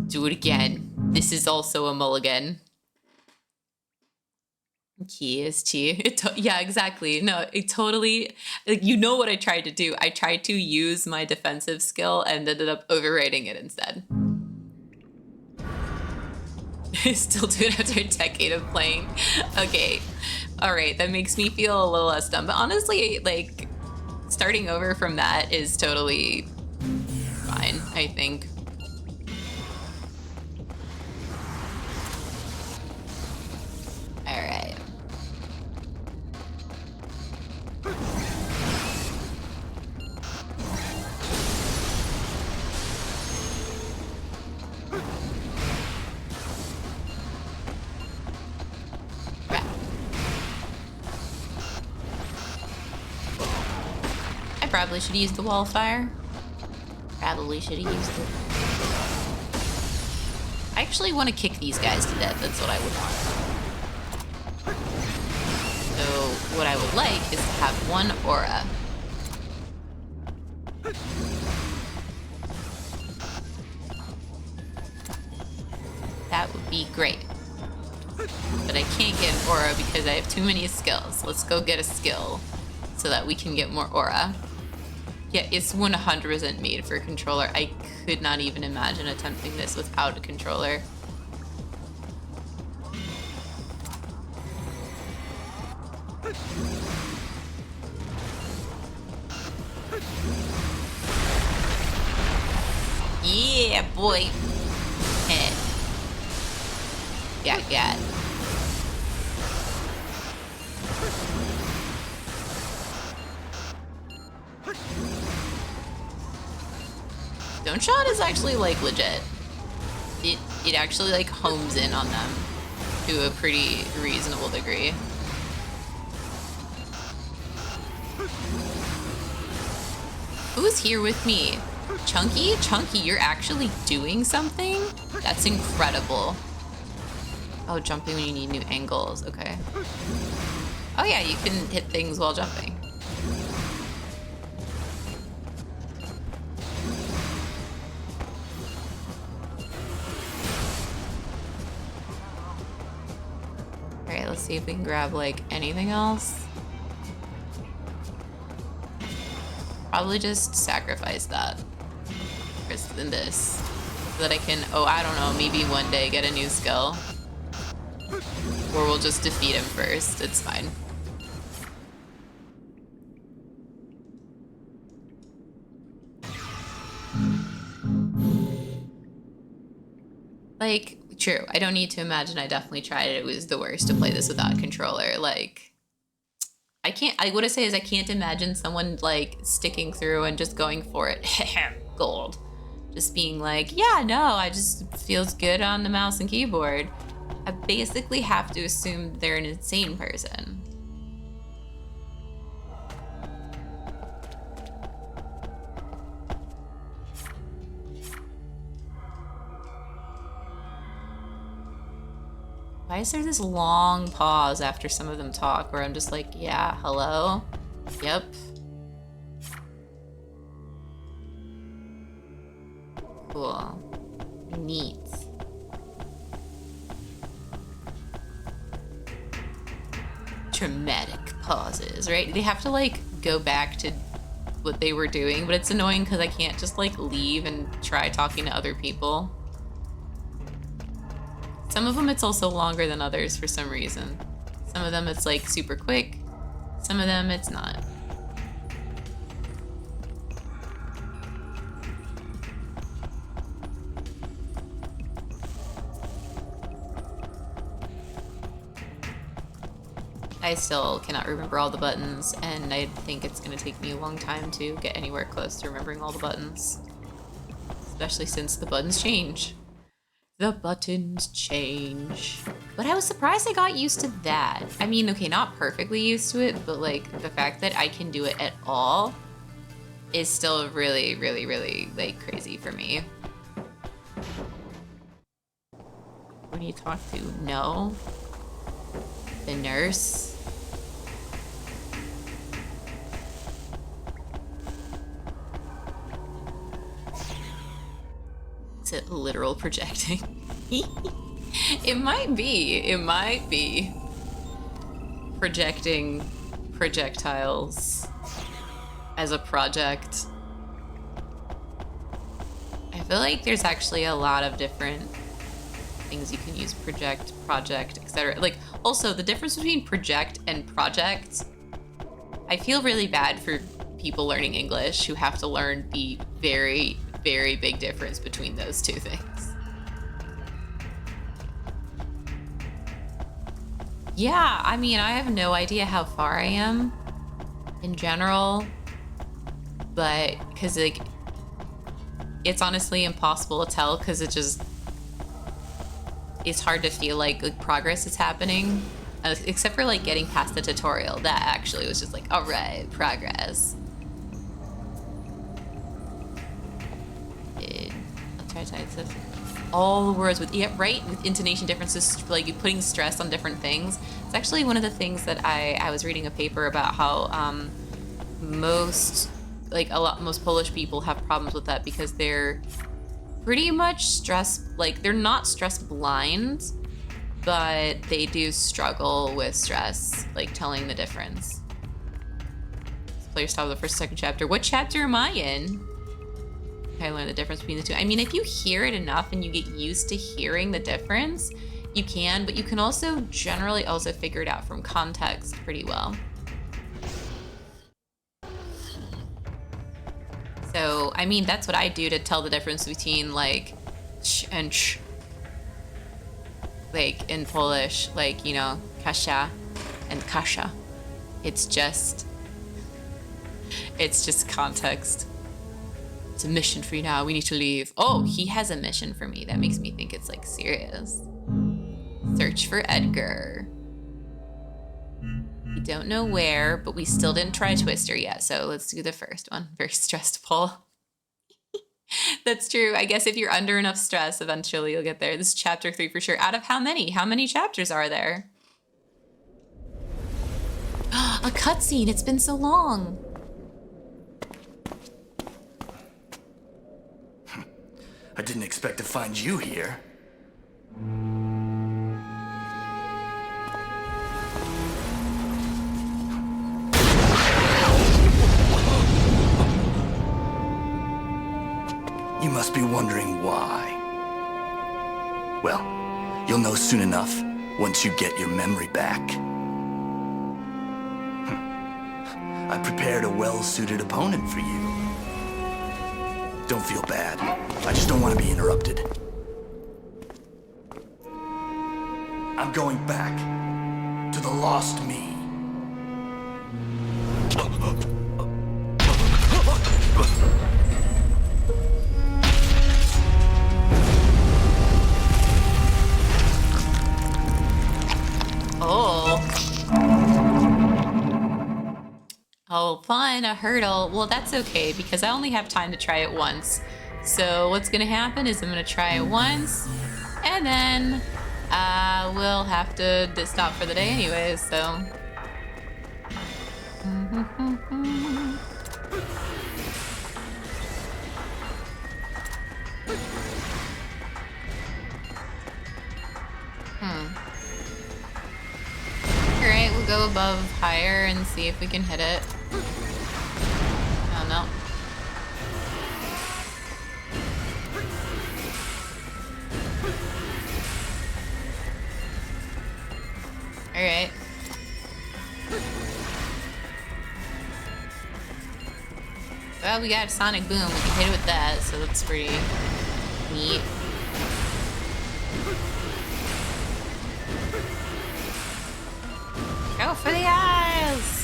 Do it again. This is also a mulligan. Key is T. Yeah, exactly. No, it totally... Like, you know what I tried to do. I tried to use my defensive skill and ended up overriding it instead. Still do it after a decade of playing. Okay. Alright, that makes me feel a little less dumb. But honestly, like, starting over from that is totally fine, I think. Alright. I probably should have used the wall of fire. Probably should have used it. I actually want to kick these guys to death. That's what I would want. So what I would like is to have one aura. That would be great. But I can't get an aura because I have too many skills. Let's go get a skill so that we can get more aura. Yeah, it's 100% made for a controller. I could not even imagine attempting this without a controller. Yeah, boy. Yeah. Stone Shot is actually like legit. It actually like homes in on them to a pretty reasonable degree. Who's here with me? Chunky? Chunky, you're actually doing something? That's incredible. Oh, jumping when you need new angles. Okay. Oh yeah, you can hit things while jumping. Alright, let's see if we can grab like anything else. Probably just sacrifice that. Than this. So that I can, oh, I don't know, maybe one day get a new skill. Or we'll just defeat him first. It's fine. Like, true. I don't need to imagine. I definitely tried it. It was the worst to play this without a controller. Like, what I say is I can't imagine someone, like, sticking through and just going for it. Gold. Just being like, yeah, no, I just feels good on the mouse and keyboard. I basically have to assume they're an insane person. Why is there this long pause after some of them talk where I'm just like, yeah, hello? Yep. Cool. Neat. Dramatic pauses, right? They have to like go back to what they were doing, but it's annoying because I can't just like leave and try talking to other people. Some of them it's also longer than others for some reason. Some of them it's like super quick, some of them it's not. I still cannot remember all the buttons, and I think it's gonna take me a long time to get anywhere close to remembering all the buttons. Especially since the buttons change. The buttons change. But I was surprised I got used to that. I mean, okay, not perfectly used to it, but like the fact that I can do it at all is still really, really, really like crazy for me. Who do you talk to? No. The nurse. Is it literal projecting? It might be. It might be. Projecting projectiles as a project. I feel like there's actually a lot of different things you can use: project, project, etc. Like, also the difference between project and project. I feel really bad for people learning English who have to learn the very, very big difference between those two things. Yeah, I mean, I have no idea how far I am in general, but because like it's honestly impossible to tell because it's hard to feel like progress is happening, except for like getting past the tutorial. That actually was just like, all right, progress. I'll try to type this. All the words with, yeah, right, with intonation differences, like you putting stress on different things. It's actually one of the things that I was reading a paper about how most Polish people have problems with that because they're pretty much they're not stress blind, but they do struggle with stress, like telling the difference. Player stop the first, second chapter. What chapter am I in? I learned the difference between the two. I mean, if you hear it enough and you get used to hearing the difference, you can, but you can also generally also figure it out from context pretty well. So, I mean, that's what I do to tell the difference between like ch and ch. Like in Polish, like, you know, Kasia and Kasia. It's just context. It's a mission for you now. We need to leave. Oh, he has a mission for me. That makes me think it's like serious. Search for Edgar. We don't know where, but we still didn't try Twister yet. So let's do the first one. Very stressful. That's true. I guess if you're under enough stress, eventually you'll get there. This is chapter 3 for sure. Out of how many? How many chapters are there? A cutscene. It's been so long. I didn't expect to find you here. You must be wondering why. Well, you'll know soon enough once you get your memory back. I prepared a well-suited opponent for you. Don't feel bad. I just don't want to be interrupted. I'm going back to the lost me. Oh, fun, a hurdle. Well, that's okay because I only have time to try it once. So what's gonna happen is I'm gonna try it once and then we'll have to stop for the day anyways, so. Alright, we'll go above higher and see if we can hit it. Oh no. Alright. Well, we got Sonic Boom. We can hit it with that, so that's pretty neat. Go for the eyes!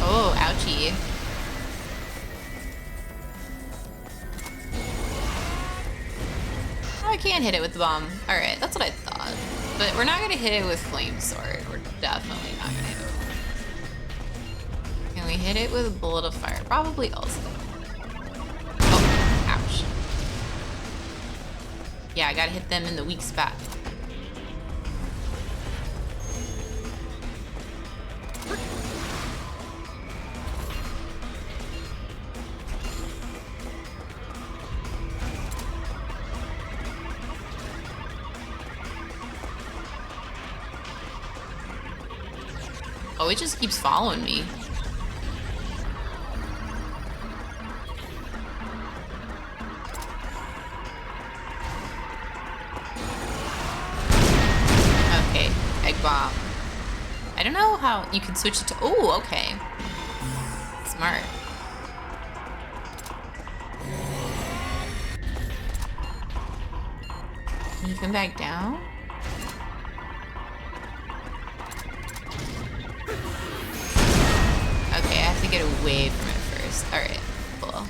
Oh, ouchie. I can't hit it with the bomb. Alright, that's what I thought. But we're not gonna hit it with Flame Sword. We're definitely not gonna hit it with. Can we hit it with a Bullet of Fire? Probably also. Oh, ouch. Yeah, I gotta hit them in the weak spot. Oh, it just keeps following me. Okay, Egg Bomb. I don't know how you can switch it to. Oh, okay. Smart. Can you come back down? Okay, I have to get away from it first. Alright, cool.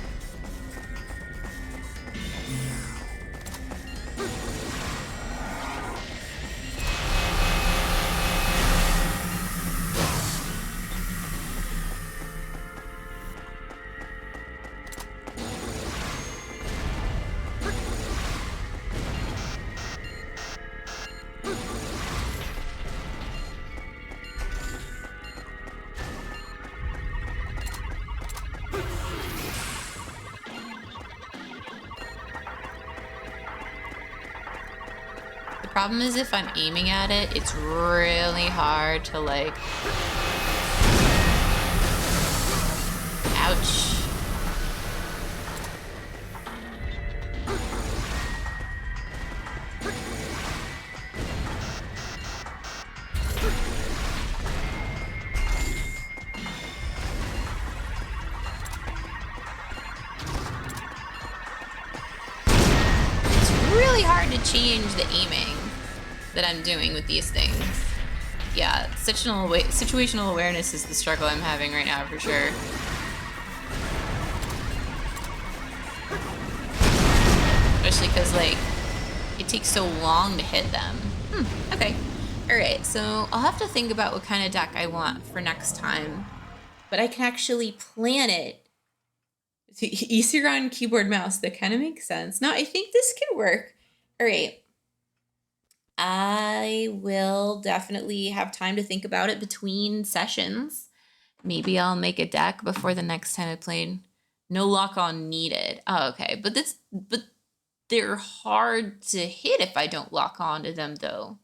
The problem is if I'm aiming at it, it's really hard to like... Ouch. Really hard to change the aiming that I'm doing with these things. Yeah, situational awareness is the struggle I'm having right now for sure. Especially because like it takes so long to hit them. Okay. Alright, so I'll have to think about what kind of deck I want for next time. But I can actually plan it. Easier on keyboard mouse. That kind of makes sense. No, I think this can work. All right. I will definitely have time to think about it between sessions. Maybe I'll make a deck before the next time I played. No lock on needed. Oh, okay. But they're hard to hit if I don't lock on to them though.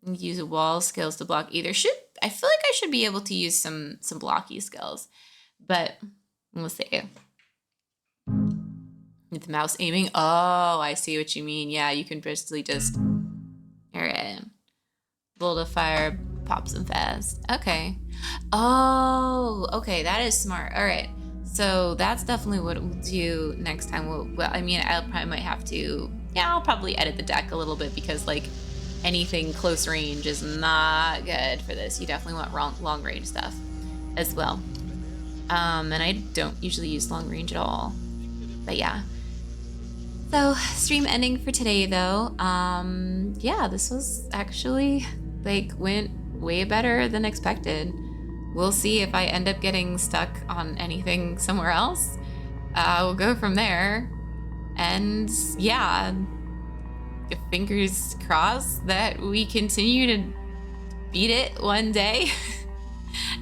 Use wall skills to block either. I feel like I should be able to use some blocky skills, but we'll see. With the mouse aiming. Oh, I see what you mean. Yeah, you can basically just. All right. Bolt of fire, pops them fast. Okay. Oh, okay. That is smart. All right. So that's definitely what we'll do next time. Well, I mean, I probably might have to. Yeah, I'll probably edit the deck a little bit because like. Anything close range is not good for this. You definitely want long range stuff as well. And I don't usually use long range at all. But yeah. So stream ending for today though. Yeah, this was actually like went way better than expected. We'll see if I end up getting stuck on anything somewhere else. We'll go from there. And yeah. Fingers crossed that we continue to beat it one day.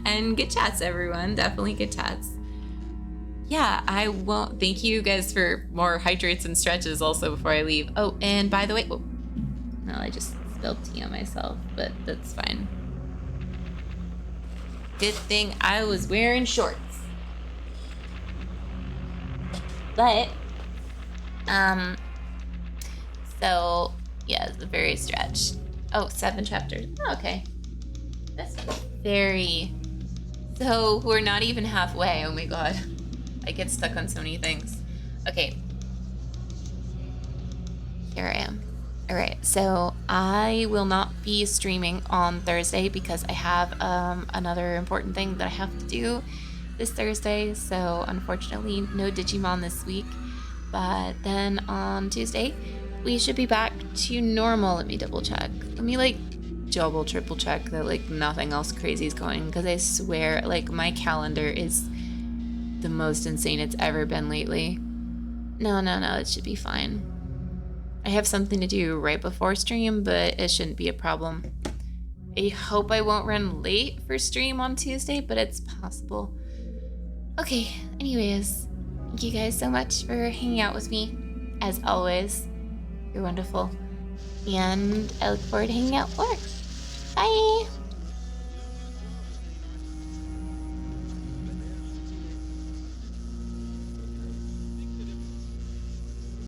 And good chats, everyone. Definitely good chats. yeah, I won't. Thank you guys for more hydrates and stretches also before I leave. Oh, and by the way, oh, no, I just spilled tea on myself, but that's fine. Good thing I was wearing shorts. But, so, yeah, it's very stretched. Oh, 7 chapters. Oh, okay. That's very... So, we're not even halfway. Oh my god. I get stuck on so many things. Okay. Here I am. Alright, so I will not be streaming on Thursday because I have another important thing that I have to do this Thursday. So, unfortunately, no Digimon this week. But then on Tuesday, we should be back to normal. Let me double check. Let me like double, triple check that like nothing else crazy is going, because I swear like my calendar is the most insane it's ever been lately. No, it should be fine. I have something to do right before stream, but it shouldn't be a problem. I hope I won't run late for stream on Tuesday, but it's possible. Okay, anyways, thank you guys so much for hanging out with me. As always, you're wonderful. And I look forward to hanging out more. Bye!